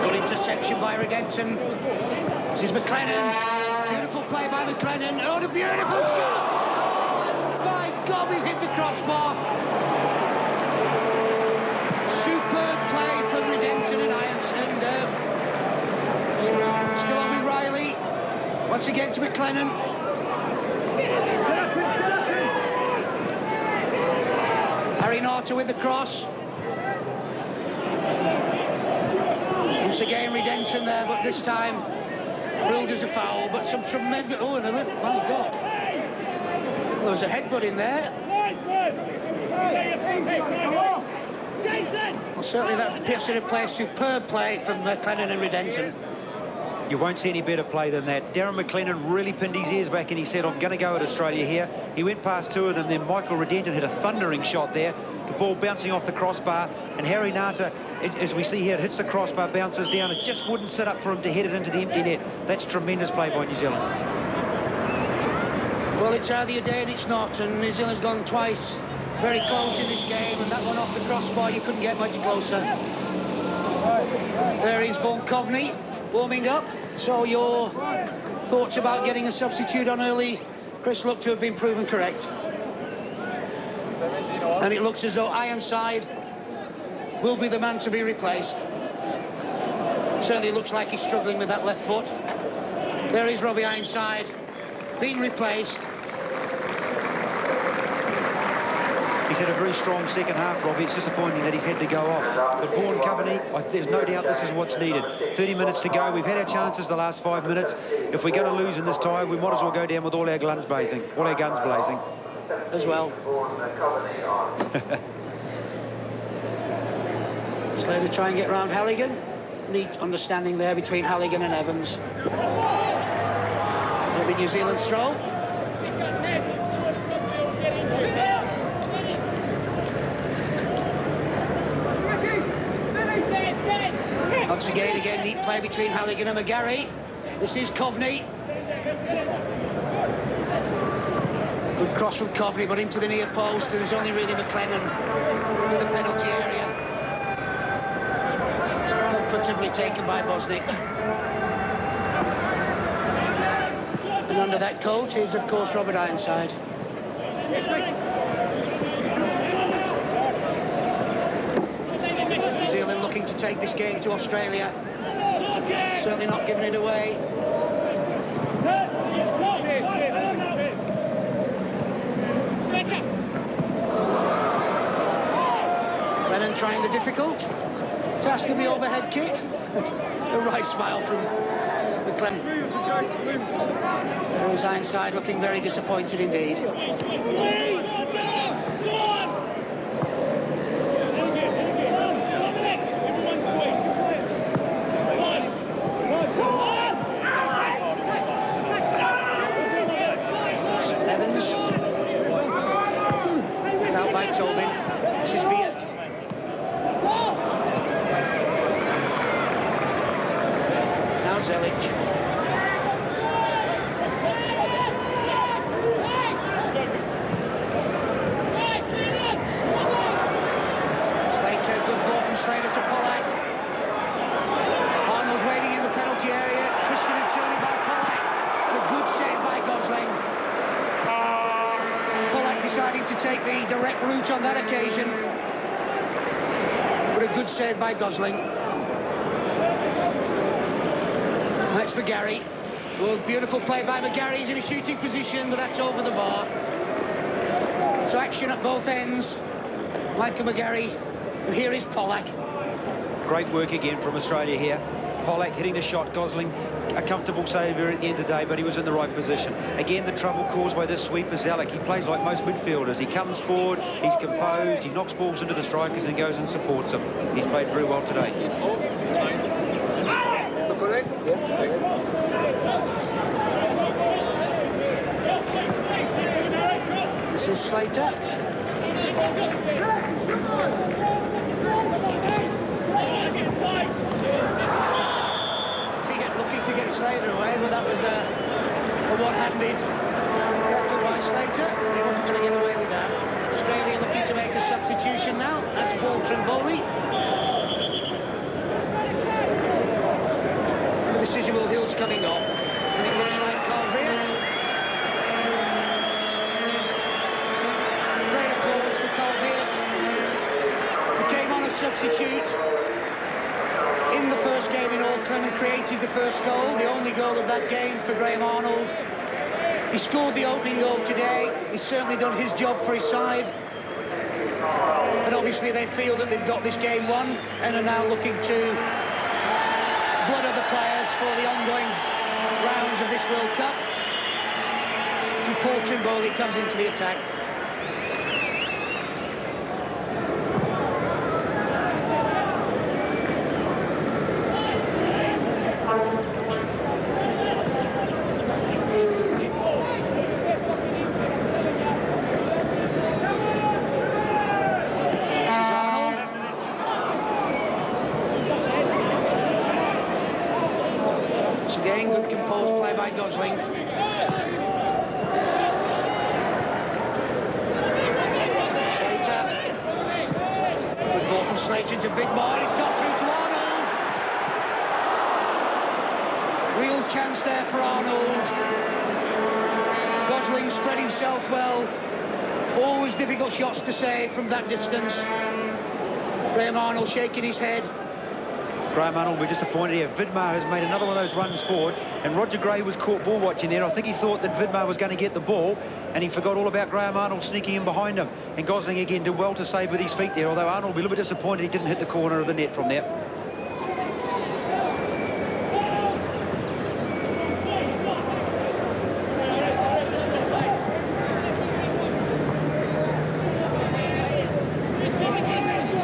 A: Good interception by Redempton. This is McLennan. Beautiful play by McLennan. Oh, a beautiful shot! My God, we've hit the crossbar. Superb play from Redempton and Irons, and still on with Riley. Once again to McLennan. Harry Norton with the cross. Once again Redemption there, but this time ruled as a foul. But some tremendous. Oh, and a little. My God. Well, there was a headbutt in there. Well, certainly that appears to play superb play from McLennan and Redemption.
B: You won't see any better play than that. Darren McLennan really pinned his ears back and he said, I'm going to go at Australia here. He went past two of them, then Michael Redempton hit a thundering shot there. The ball bouncing off the crossbar, and Harry Nata, as we see here, it hits the crossbar, bounces down. It just wouldn't sit up for him to head it into the empty net. That's tremendous play by New Zealand.
A: Well, it's either your day and it's not, and New Zealand's gone twice very close in this game, and that one off the crossbar, you couldn't get much closer. There is Vaughan Coveney warming up. So your thoughts about getting a substitute on early, Chris, look to have been proven correct. And it looks as though Ironside will be the man to be replaced. Certainly looks like he's struggling with that left foot. There is Robbie Ironside being replaced.
B: He's had a very strong second half, Robbie. It's disappointing that he's had to go off. But Vaughan Coveney, there's no doubt this is what's needed. 30 minutes to go. We've had our chances the last 5 minutes. If we're going to lose in this tie, we might as well go down with all our guns blazing.
A: As well. Slater try and get round Halligan. Neat understanding there between Halligan and Evans. It'll be New Zealand's throw. Once again, neat play between Halligan and McGarry. This is Coveney. Good cross from Coveney, but into the near post. There's only really McLennan in the penalty area. Comfortably taken by Bosnich. And under that coat is, of course, Robert Ironside. New Zealand looking to take this game to Australia. Certainly not giving it away. Lennon trying the difficult task of the overhead kick. A right smile from McLean. His Ironside looking very disappointed indeed. Evans. Out by Tobin. This is Viet. Now Zelic. Slater to Pollack. Arnold's waiting in the penalty area, twisting and turning by Pollack. A good save by Gosling. Pollack deciding to take the direct route on that occasion. But a good save by Gosling. Next McGarry. Well, beautiful play by McGarry. He's in a shooting position, but that's over the bar. So action at both ends. Michael McGarry. And here is Pollack.
B: Great work again from Australia here. Pollack hitting the shot. Gosling, a comfortable saver at the end of the day, but he was in the right position. Again, the trouble caused by this sweep is Zelic. He plays like most midfielders. He comes forward, he's composed, he knocks balls into the strikers and goes and supports them. He's played very well today.
A: This is Slater. Fiat looking to get Slater away, but that was a one-handed effort by Slater. He wasn't going to get away with that. Australia looking to make a substitution now. That's Paul Trimboli. The decision will Hill's coming off, and it looks like Carl Viet. Great applause for Carl Viet, who came on as substitute in the first game in Auckland and created the first goal, the only goal of that game for Graham Arnold. He scored the opening goal today. He's certainly done his job for his side. And obviously they feel that they've got this game won and are now looking to blood other players for the ongoing rounds of this World Cup. And Paul Trimboli comes into the attack. Again, good composed play by Gosling. Slater. Good ball from Slater to Vidmar. It's got through to Arnold. Real chance there for Arnold. Gosling spread himself well. Always difficult shots to save from that distance. Graham Arnold shaking his head.
B: Graham Arnold will be disappointed here. Vidmar has made another one of those runs forward, and Roger Gray was caught ball watching there. I think he thought that Vidmar was going to get the ball, and he forgot all about Graham Arnold sneaking in behind him. And Gosling again did well to save with his feet there, although Arnold will be a little bit disappointed he didn't hit the corner of the net from there.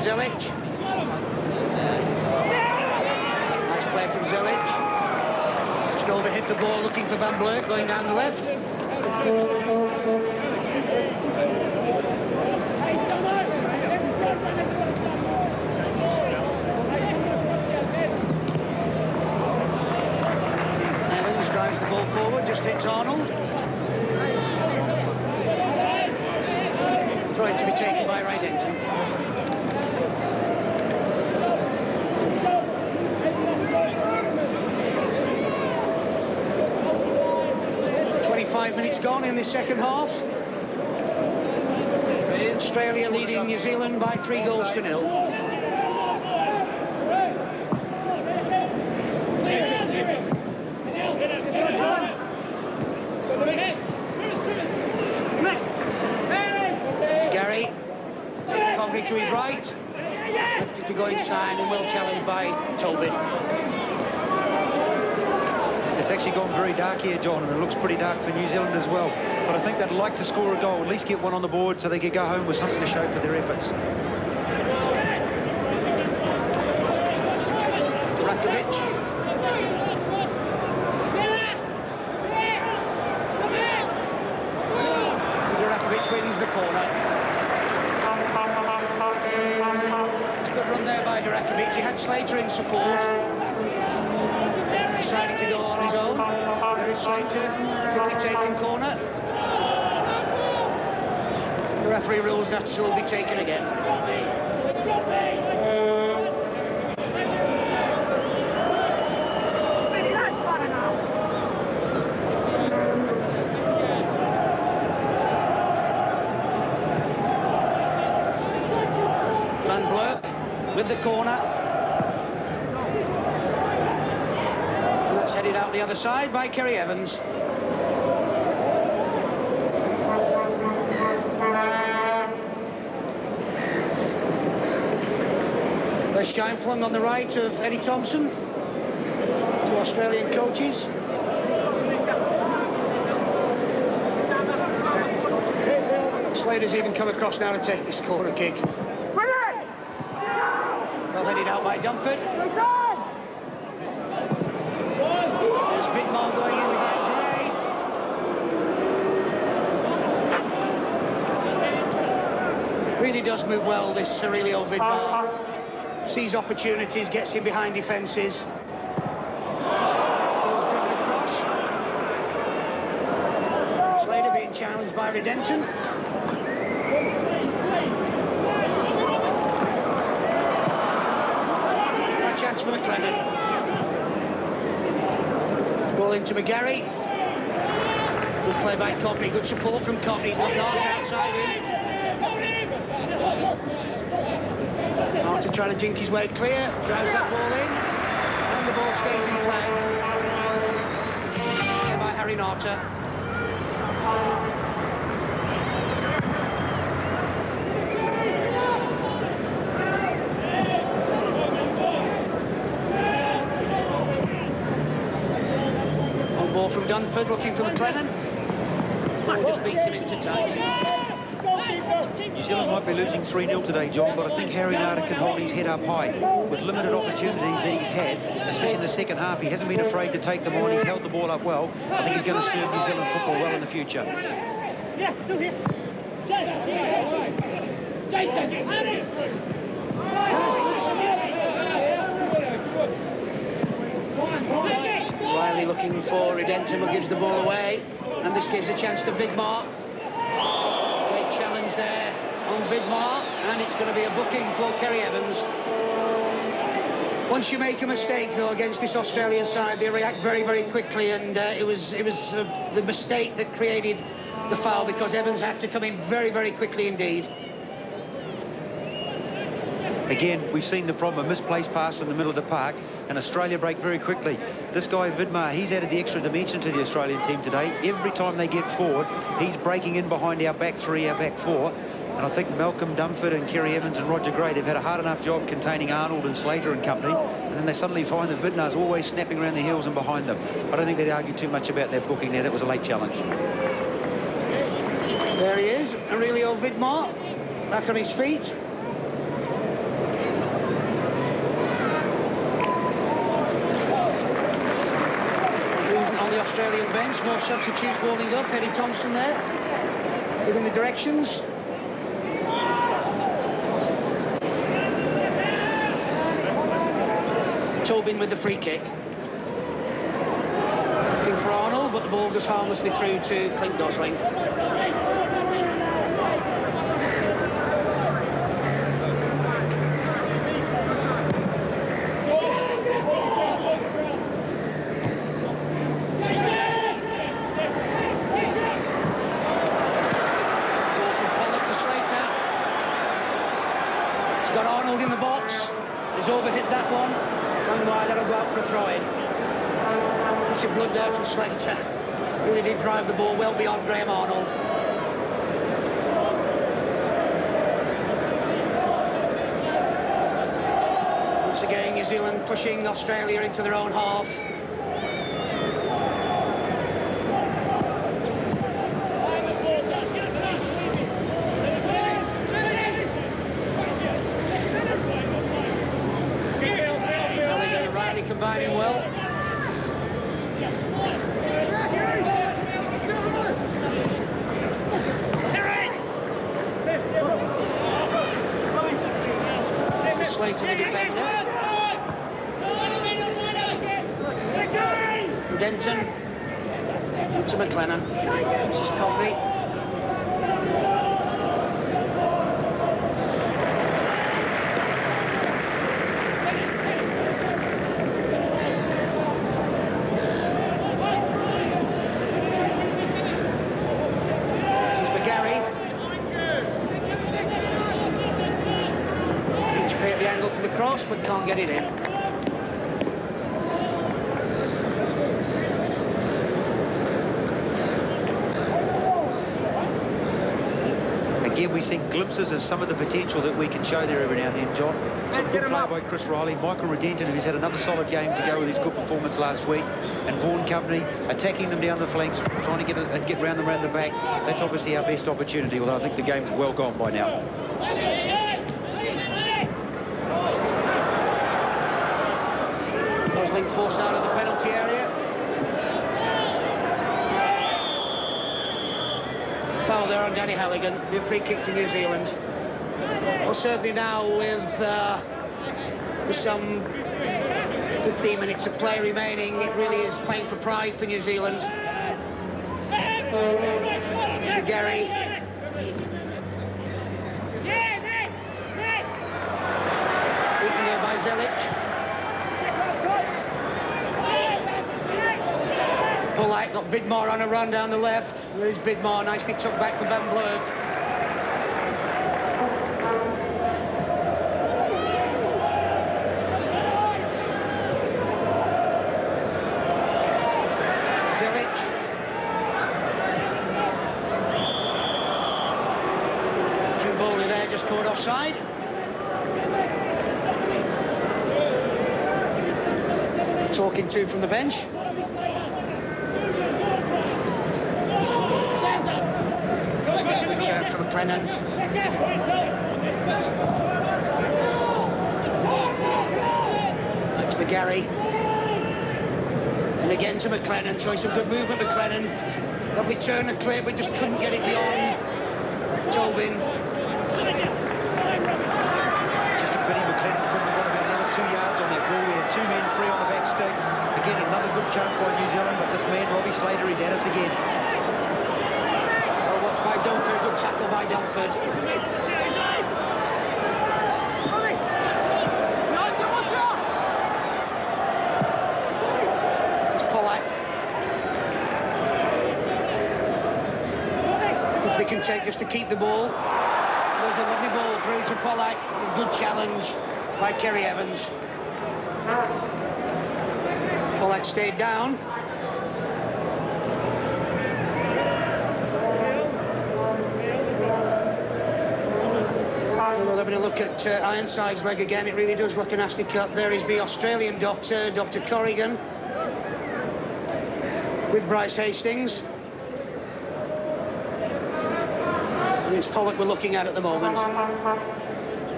A: Zelic. From Zelic. Just overhit the ball looking for Van Bleur going down the left. Evans drives the ball forward, just hits Arnold. Throw to be taken by Rydenton. 5 minutes gone in this second half. Australia leading New Zealand by 3-0. Gary, Convery to his right, lifted to go inside and well challenged by Tobin.
B: It's actually gone very dark here, John, and it looks pretty dark for New Zealand as well. But I think they'd like to score a goal, at least get one on the board so they could go home with something to show for their efforts.
A: Rakovic wins the corner. It's a good run there by Rakovic. He had Slater in support. Decided to go on his own. There is Slater, quickly taking corner. The referee rules that will be taken again. With the corner. And that's headed out the other side by Kerry Evans. The shine flung on the right of Eddie Thompson to Australian coaches. Slater's even come across now to take this corner kick. Well headed out by Dunford. There's Vidmar going in behind Gray. Really does move well, this Aurelio Vidmar. Sees opportunities, gets in behind defences. Ball's driven across. Slater being challenged by Redemption. Chance for McLennan. Ball into McGarry. Good play by Cockney. Good support from Cockney. He's got Nart outside him. Nart trying to jink his way clear. Drives that ball in. And the ball stays in play. Play by Harry Narter. From Dunford, looking for McLennan. Ball just beats him into touch.
B: New Zealand might be losing 3-0 today, John, but I think Harry Narter can hold his head up high. With limited opportunities that he's had, especially in the second half, he hasn't been afraid to take them on. He's held the ball up well. I think he's going to serve New Zealand football well in the future. Riley looking for Redemption, who gives the ball away, and this gives a chance to Vidmar. Great challenge there on Vidmar, and it's going to be a booking for Kerry Evans. Once you make a mistake, though, against this Australian side, they react very, very quickly, and it was the mistake that created the foul, because Evans had to come in very, very quickly indeed. Again, we've seen the problem, a misplaced pass in the middle of the park, and Australia break very quickly. This guy, Vidmar, he's added the extra dimension to the Australian team today. Every time they get forward, he's breaking in behind our back three, our back four. And I think Malcolm Dunford and Kerry Evans and Roger Gray, they've had a hard enough job containing Arnold and Slater and company, and then they suddenly find that Vidmar's always snapping around the heels and behind them. I don't think they'd argue too much about that booking there. That was a late challenge.
A: There he is, Aurelio Vidmar, back on his feet. Australian bench, more substitutes warming up. Eddie Thompson there, giving the directions. Tobin with the free kick. Looking for Arnold, but the ball goes harmlessly through to Clint Gosling. In the box, he's overhit that one, and wide, that'll go out for a throw-in. It's your blood there from Slater. Really did drive the ball well beyond Graham Arnold. Once again, New Zealand pushing Australia into their own half. combining well. This is Slade to the defender. Denton to McLennan. This is Coveney. This is McGarry. Needs to create the angle for the cross, but can't get it in.
B: Again, we've seen glimpses of some of the potential that we can show there every now and then, John. Some good play by Chris Riley. Michael Redenton, who's had another solid game to go with his good performance last week. And Vaughan Company attacking them down the flanks, trying to get round them round the back. That's obviously our best opportunity, although I think the game's well gone by now.
A: Gosling forced out of the penalty area. Foul there on Danny Halligan. New free kick to New Zealand. Well, certainly now with some 15 minutes of play remaining, it really is playing for pride for New Zealand. Gary. Beaten there by Zelic. Polite got Vidmar on a run down the left. There is Vidmar, nicely took back for Van Blurg. Zelic. Trimboli there, just caught offside. Talking to from the bench. Return from McLennan. To McGarry. And again to McLennan, showing some good movement, McLennan. Lovely turn and clear, but just couldn't get it beyond Tobin.
B: Just a pity McLennan couldn't have got about another 2 yards on that ball. We had 2 men free on the back stick. Again, another good chance by New Zealand, but this man, Robbie Slater, he's at us again.
A: By Dunford, good tackle by Dunford. It's Pollack. Looking to be content just to keep the ball. There's a lovely ball through to Pollack. A good challenge by Kerry Evans. Pollack stayed down. Well, having a look at Ironside's leg again, it really does look a nasty cut. There is the Australian doctor, Dr. Corrigan, with Bryce Hastings. And it's Pollock we're looking at the moment.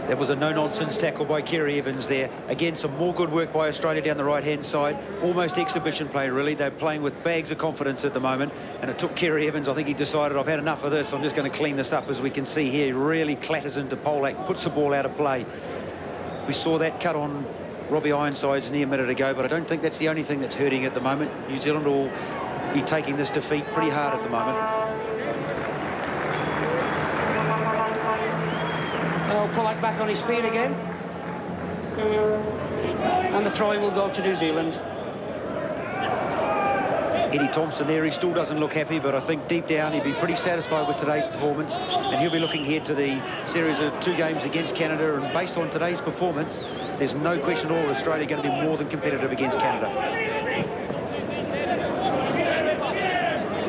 B: That was a no-nonsense tackle by Kerry Evans there. Again, some more good work by Australia down the right-hand side. Almost exhibition play, really. They're playing with bags of confidence at the moment. And it took Kerry Evans, I think he decided, I've had enough of this. I'm just going to clean this up. As we can see here, he really clatters into Pollack, puts the ball out of play. We saw that cut on Robbie Ironsides near a minute ago, but I don't think that's the only thing that's hurting at the moment. New Zealand will be taking this defeat pretty hard at the moment.
A: Well, Pollack back on his feet again. And the throw-in will go to New Zealand.
B: Eddie Thompson there, he still doesn't look happy, but I think deep down he'd be pretty satisfied with today's performance, and he'll be looking here to the series of 2 games against Canada, and based on today's performance, there's no question at all Australia going to be more than competitive against Canada.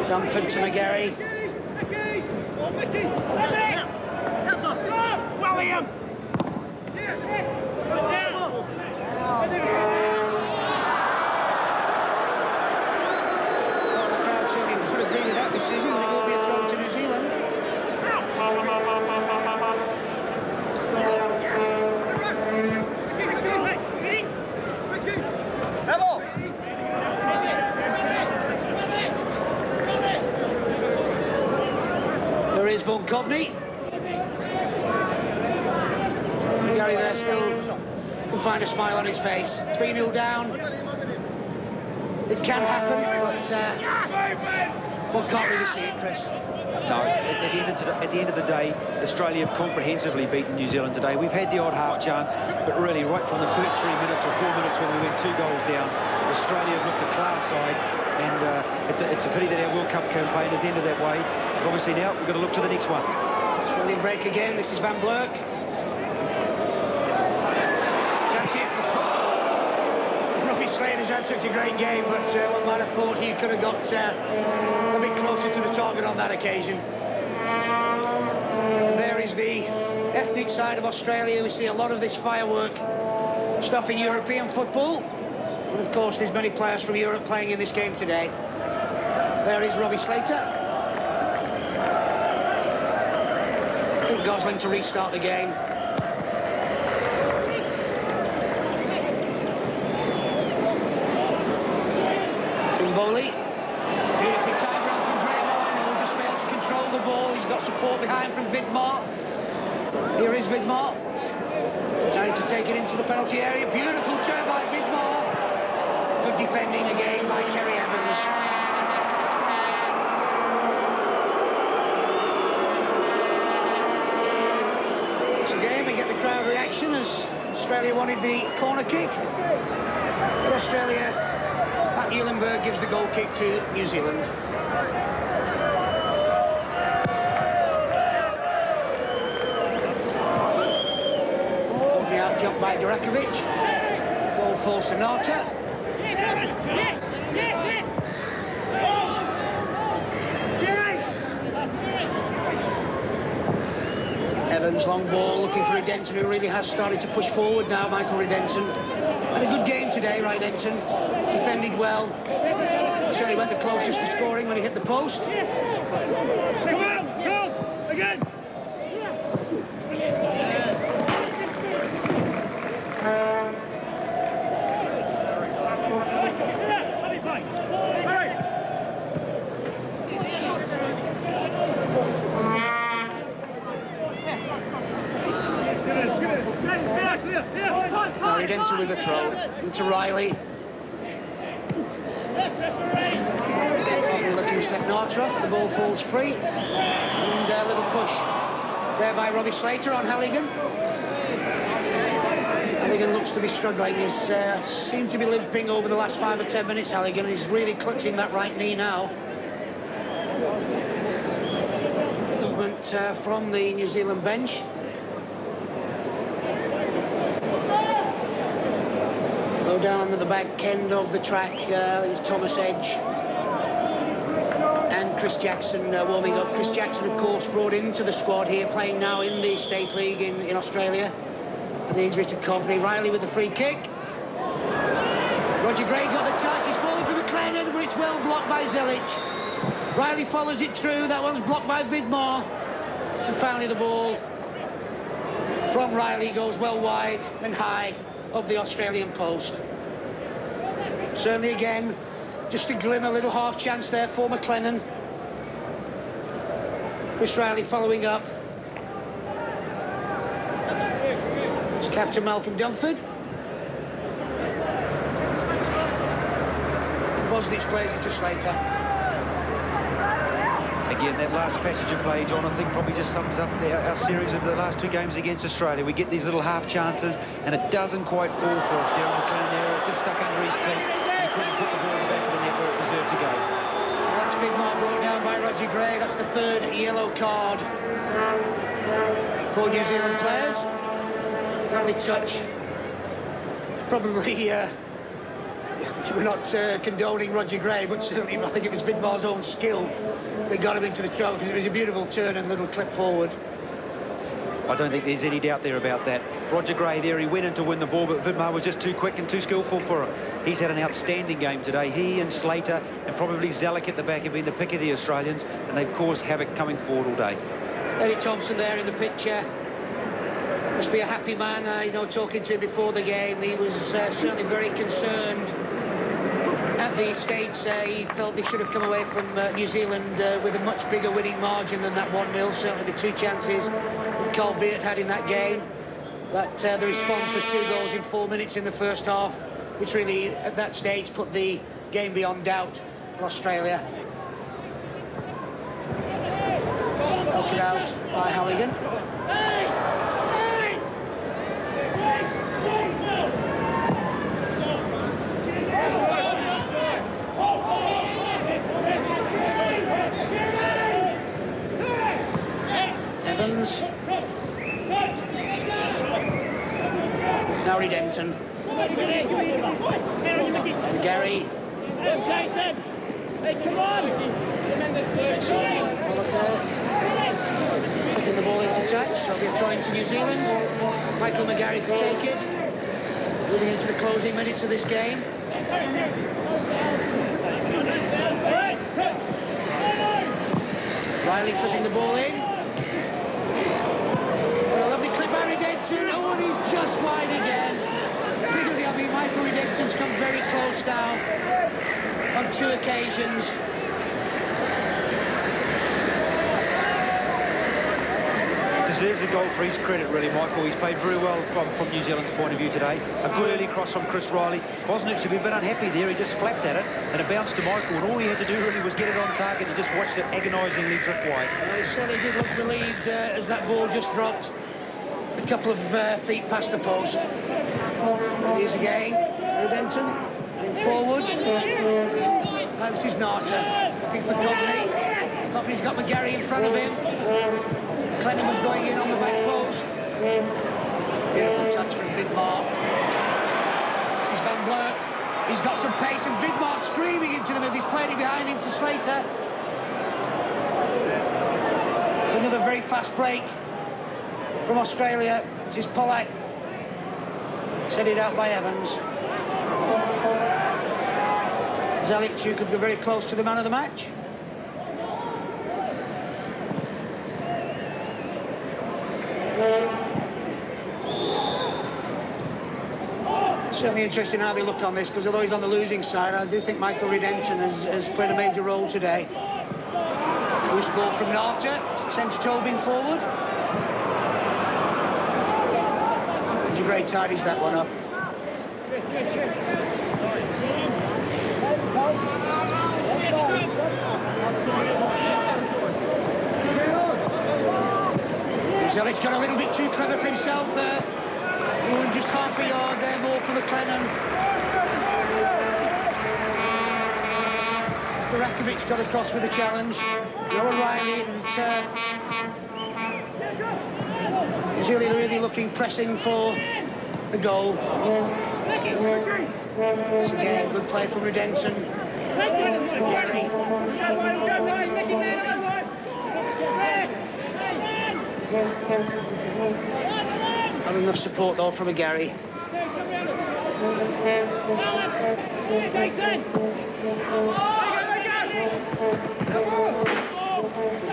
A: Dunford to McGarry. William! decision, and it will be a throw to New Zealand. Phone Coveney. Gary there still can find a smile on his face. 3-0 down. It can happen, but one can't really see it, Chris.
B: No, at the end of the day, Australia have comprehensively beaten New Zealand today. We've had the odd half chance, but really, right from the first 3 minutes or 4 minutes when we went 2 goals down, Australia have looked a class side, and it's a pity that our World Cup campaign has ended that way. But obviously now, we've got to look to the next one.
A: Australian break again. This is Van Blerk. Chance here for... Robbie Slater's had such a great game, but one might have thought he could have got a bit closer to the target on that occasion. And there is the ethnic side of Australia. We see a lot of this firework stuff in European football. But of course, there's many players from Europe playing in this game today. There is Robbie Slater. I think Gosling to restart the game. Bowley, beautifully tied round from Graham, who will just fail to control the ball. He's got support behind from Vidmar. Here is Vidmar, trying to take it into the penalty area. Beautiful turn by Vidmar. Good defending again by Kerry Evans. Once again, we get the crowd reaction as Australia wanted the corner kick. But Australia... Eulenberg gives the goal kick to New Zealand. Coveney out jumped by Durakovic. Ball falls to Nata. Evans, long ball, looking for Redenton, who really has started to push forward now, Michael Redenton. Had a good game today, Redenton. Defended well. Certainly went the closest to scoring when he hit the post.
C: Come on, go again.
A: Now Redenton with the throw into Riley. Looking to set Natra, the ball falls free, and a little push there by Robbie Slater on Halligan. Halligan looks to be struggling. He's seemed to be limping over the last 5 or 10 minutes, Halligan. He's really clutching that right knee now. Movement from the New Zealand bench. Low down at the back end of the track is Thomas Edge and Chris Jackson warming up. Chris Jackson, of course, brought into the squad here, playing now in the State League in Australia. And the injury to Coveney. Riley with the free kick. Roger Gray got the touch. He's falling for McLennan, but it's well blocked by Zelic. Riley follows it through. That one's blocked by Vidmar. And finally the ball from Riley goes well wide and high of the Australian post. Certainly again, just a glimmer, little half chance there for McLennan. Chris Riley following up. It's captain Malcolm Dunford. Bosnich plays it to Slater.
B: Again, that last passage of play, John, I think probably just sums up our series of the last 2 games against Australia. We get these little half chances, and it doesn't quite fall for us. Darren McLennan there, it just stuck under his feet, and he couldn't put the ball in the back of the net where it deserved to go.
A: Well, that's Vidmar brought down by Roger Gray. That's the 3rd yellow card for New Zealand players. Lovely touch. Probably... we're not condoning Roger Gray, but certainly I think it was Vidmar's own skill that got him into the trouble, because it was a beautiful turn and little clip forward.
B: I don't think there's any doubt there about that. Roger Gray there, he went in to win the ball, but Vidmar was just too quick and too skillful for him. He's had an outstanding game today. He and Slater and probably Zelic at the back have been the pick of the Australians, and they've caused havoc coming forward all day.
A: Eddie Thompson there in the picture. Must be a happy man, you know, talking to him before the game. He was certainly very concerned At the States, he felt they should have come away from New Zealand with a much bigger winning margin than that 1-0. Certainly the 2 chances that Carl Veert had in that game. But the response was 2 goals in 4 minutes in the first half, which really, at that stage, put the game beyond doubt for Australia. Knocked it out by Halligan. Evans. Now Redempton. And Gary.
C: Hey, come on!
A: Putting the ball into touch. So it'll be a throw into New Zealand. Michael McGarry to take it. Moving into the closing minutes of this game. Riley clipping the ball in. What a lovely clip by Redempton. Oh, and he's just wide again. Really, I mean, Michael Redempton's come very close now on 2 occasions.
B: Deserves a goal for his credit, really, Michael. He's played very well from New Zealand's point of view today. A good early cross from Chris Riley. Bosnich should be a bit unhappy there. He just flapped at it, and it bounced to Michael, and all he had to do really was get it on target. He just watched it agonisingly drift wide.
A: Well, he certainly did look relieved as that ball just dropped a couple of feet past the post. Here's again, Redempton in forward. This is Narta looking for Coveney. Coveney's got McGarry in front of him. Clennon was going in on the back post. Beautiful touch from Vidmar. This is Van Blurk. He's got some pace, and Vidmar screaming into the middle. He's playing it behind him to Slater. Another very fast break from Australia. This is Pollack. Set it out by Evans. Zelic, who could go very close to the man of the match. Certainly interesting how they look on this, because although he's on the losing side, I do think Michael Redempton has played a major role today. Loose ball from Narta, sends Tobin forward. Gray tidies that one up. Zelic's got a little bit too clever for himself there. And just half a yard there more for McLennan. Rakovic got across with a challenge. Noah Riley and New Zealand really looking pressing for the goal. Once again, good play from Redempton. Gary. Not enough support though from a Gary.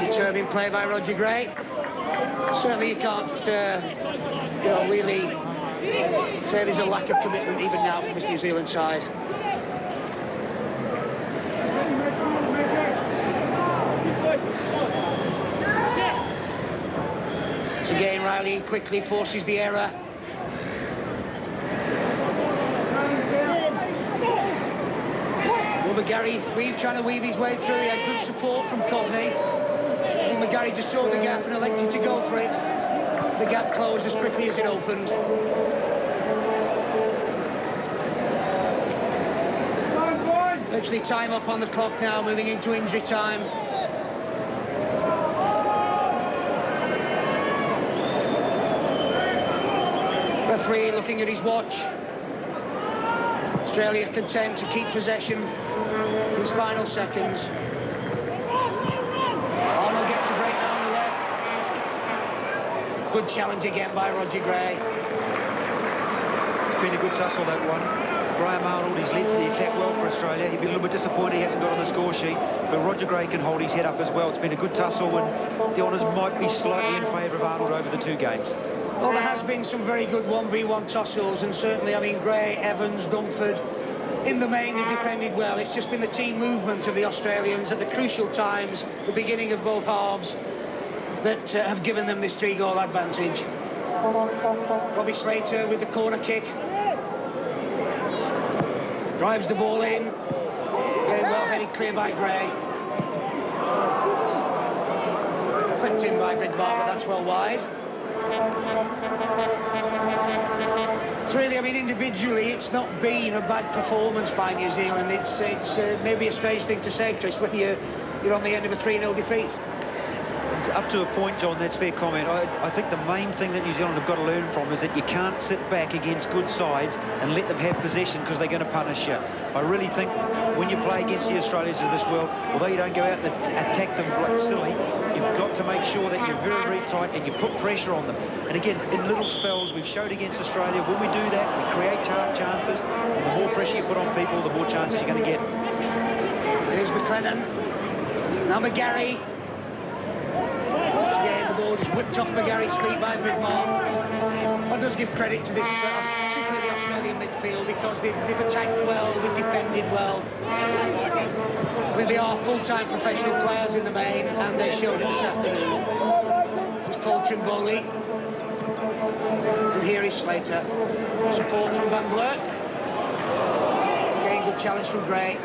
A: Determined play by Roger Gray. Certainly you can't, really say there's a lack of commitment even now from this New Zealand side. So again, Riley quickly forces the error. Well, McGarry trying to weave his way through. He had good support from Coveney. I think McGarry just saw the gap and elected to go for it. The gap closed as quickly as it opened. Virtually time up on the clock now, moving into injury time. Referee looking at his watch. Australia content to keep possession in his final seconds. Arnold gets a break now on the left. Good challenge again by Roger Gray.
B: It's been a good tussle, that one. Graham Arnold, he's led the attack well for Australia. He'd be a little bit disappointed he hasn't got on the score sheet, but Roger Gray can hold his head up as well. It's been a good tussle, and the honours might be slightly in favour of Arnold over the 2 games.
A: Well, there has been some very good 1v1 tussles, and certainly, I mean, Gray, Evans, Dunford, in the main, they've defended well. It's just been the team movement of the Australians at the crucial times, the beginning of both halves, that have given them this 3-goal advantage. Robbie Slater with the corner kick. Drives the ball in. Again, well headed clear by Gray. Clipped in by Vidmar, but that's well wide. So really, I mean, individually, it's not been a bad performance by New Zealand. It's maybe a strange thing to say, Chris, when you're on the end of a 3-0 defeat.
B: Up to a point, John, that's fair comment. I think the main thing that New Zealand have got to learn from is that you can't sit back against good sides and let them have possession, because they're going to punish you. I really think when you play against the Australians of this world, although you don't go out and attack them like silly, you've got to make sure that you're very, very tight and you put pressure on them. And again, in little spells, we've showed against Australia, when we do that, we create half chances, and the more pressure you put on people, the more chances you're going to get.
A: Here's McLennan. Now McGarry. Once again, the ball just whipped off McGarry's feet by Vidmar. One does give credit to this, particularly the Australian midfield, because they've attacked well, they've defended well. I mean, they are full-time professional players in the main, and they showed it this afternoon. This is Paul Trimboli. And here is Slater. Support from Van Blerk. Again, good challenge from Gray.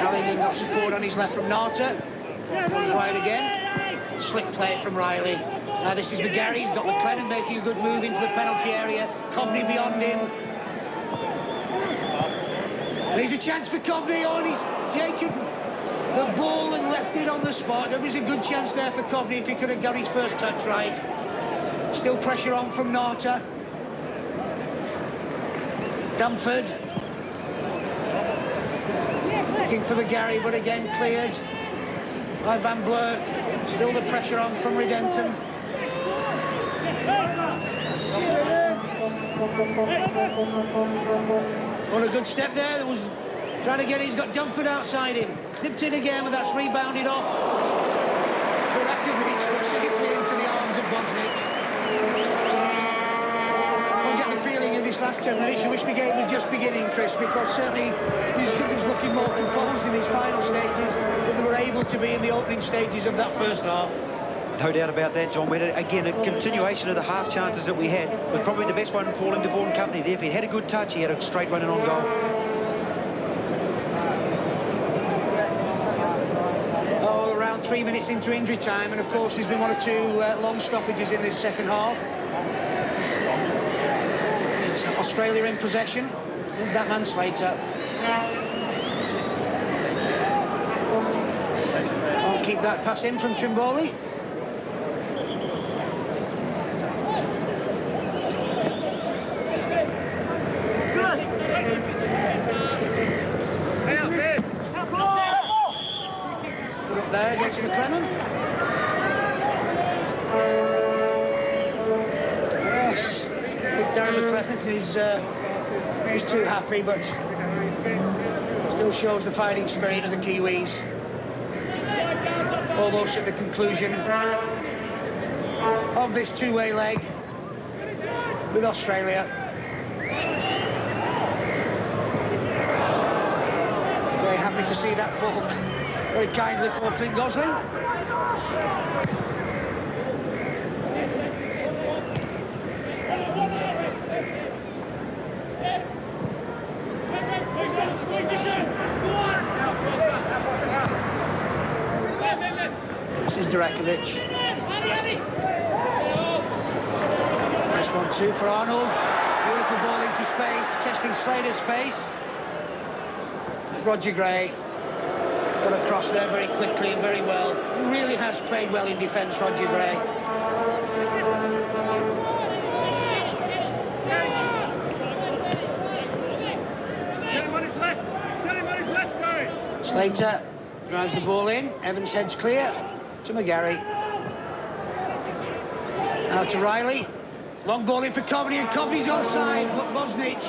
A: Allingham got support on his left from Nata. Comes wide again. Slick play from Riley. Now this is McGarry. He's got McLennan making a good move into the penalty area. Coveney beyond him. And here's a chance for Coveney on. He's taken the ball and left it on the spot. There was a good chance there for Coveney if he could have got his first touch right. Still pressure on from Nata. Dunford. Looking for McGarry, but again cleared by Van Blerk. Still the pressure on from Redenton. On a good step there. There was trying to get it. He's got Dunford outside him. Clipped in again, but that's rebounded off. Verakovic, but safely into the arms of Bosnich. I get the feeling in this last 10 minutes you wish the game was just beginning, Chris, because certainly New Zealand's looking more composed in these final stages than they were able to be in the opening stages of that first half.
B: No doubt about that, John. Again, a continuation of the half chances that we had, was probably the best one falling to Vaughan Company there. If he had a good touch, he had a straight run and on goal.
A: Oh, around 3 minutes into injury time, and of course there's been 1 or 2 long stoppages in this second half. It's Australia in possession. That man Slater. I'll keep that pass in from Trimboli. Put up there against McLennan. Yes, Darren McLennan is too happy, but still shows the fighting spirit of the Kiwis. Almost at the conclusion of this two-way leg with Australia. Very happy to see that fall very kindly for Clint Gosling. This is Durakovic. Nice 1-2 for Arnold. Beautiful ball into space, testing Slater's space. Roger Gray got across there very quickly and very well. He really has played well in defence, Roger Gray. Slater drives the ball in. Evans heads clear to McGarry. Now to Riley. Long ball in for Coveney, and Coveney's onside, but Bosnich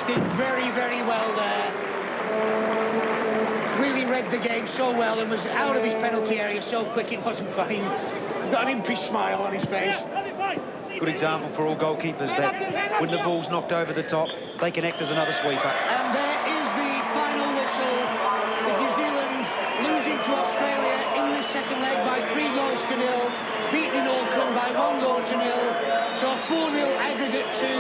A: did very, very well there. Really read the game so well and was out of his penalty area so quick it wasn't funny. He's got an impish smile on his face.
B: good example for all goalkeepers that when the ball's knocked over the top, they can act as another sweeper.
A: And there is the final whistle, with New Zealand losing to Australia in the second leg by 3-0, beating Auckland by 1-0. So 4-0 aggregate to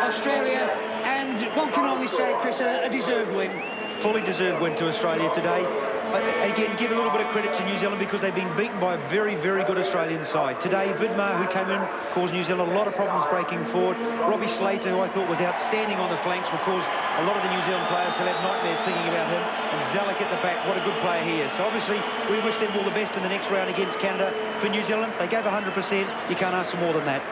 A: Australia, and one can only say, Chris, a deserved win.
B: Fully deserved win to Australia today. Again, give a little bit of credit to New Zealand because they've been beaten by a very, very good Australian side. Today, Vidmar, who came in, caused New Zealand a lot of problems breaking forward. Robbie Slater, who I thought was outstanding on the flanks, will cause a lot of the New Zealand players who'll have nightmares thinking about him. And Zalek at the back, what a good player he is. So obviously, we wish them all the best in the next round against Canada. For New Zealand, they gave 100%. You can't ask for more than that.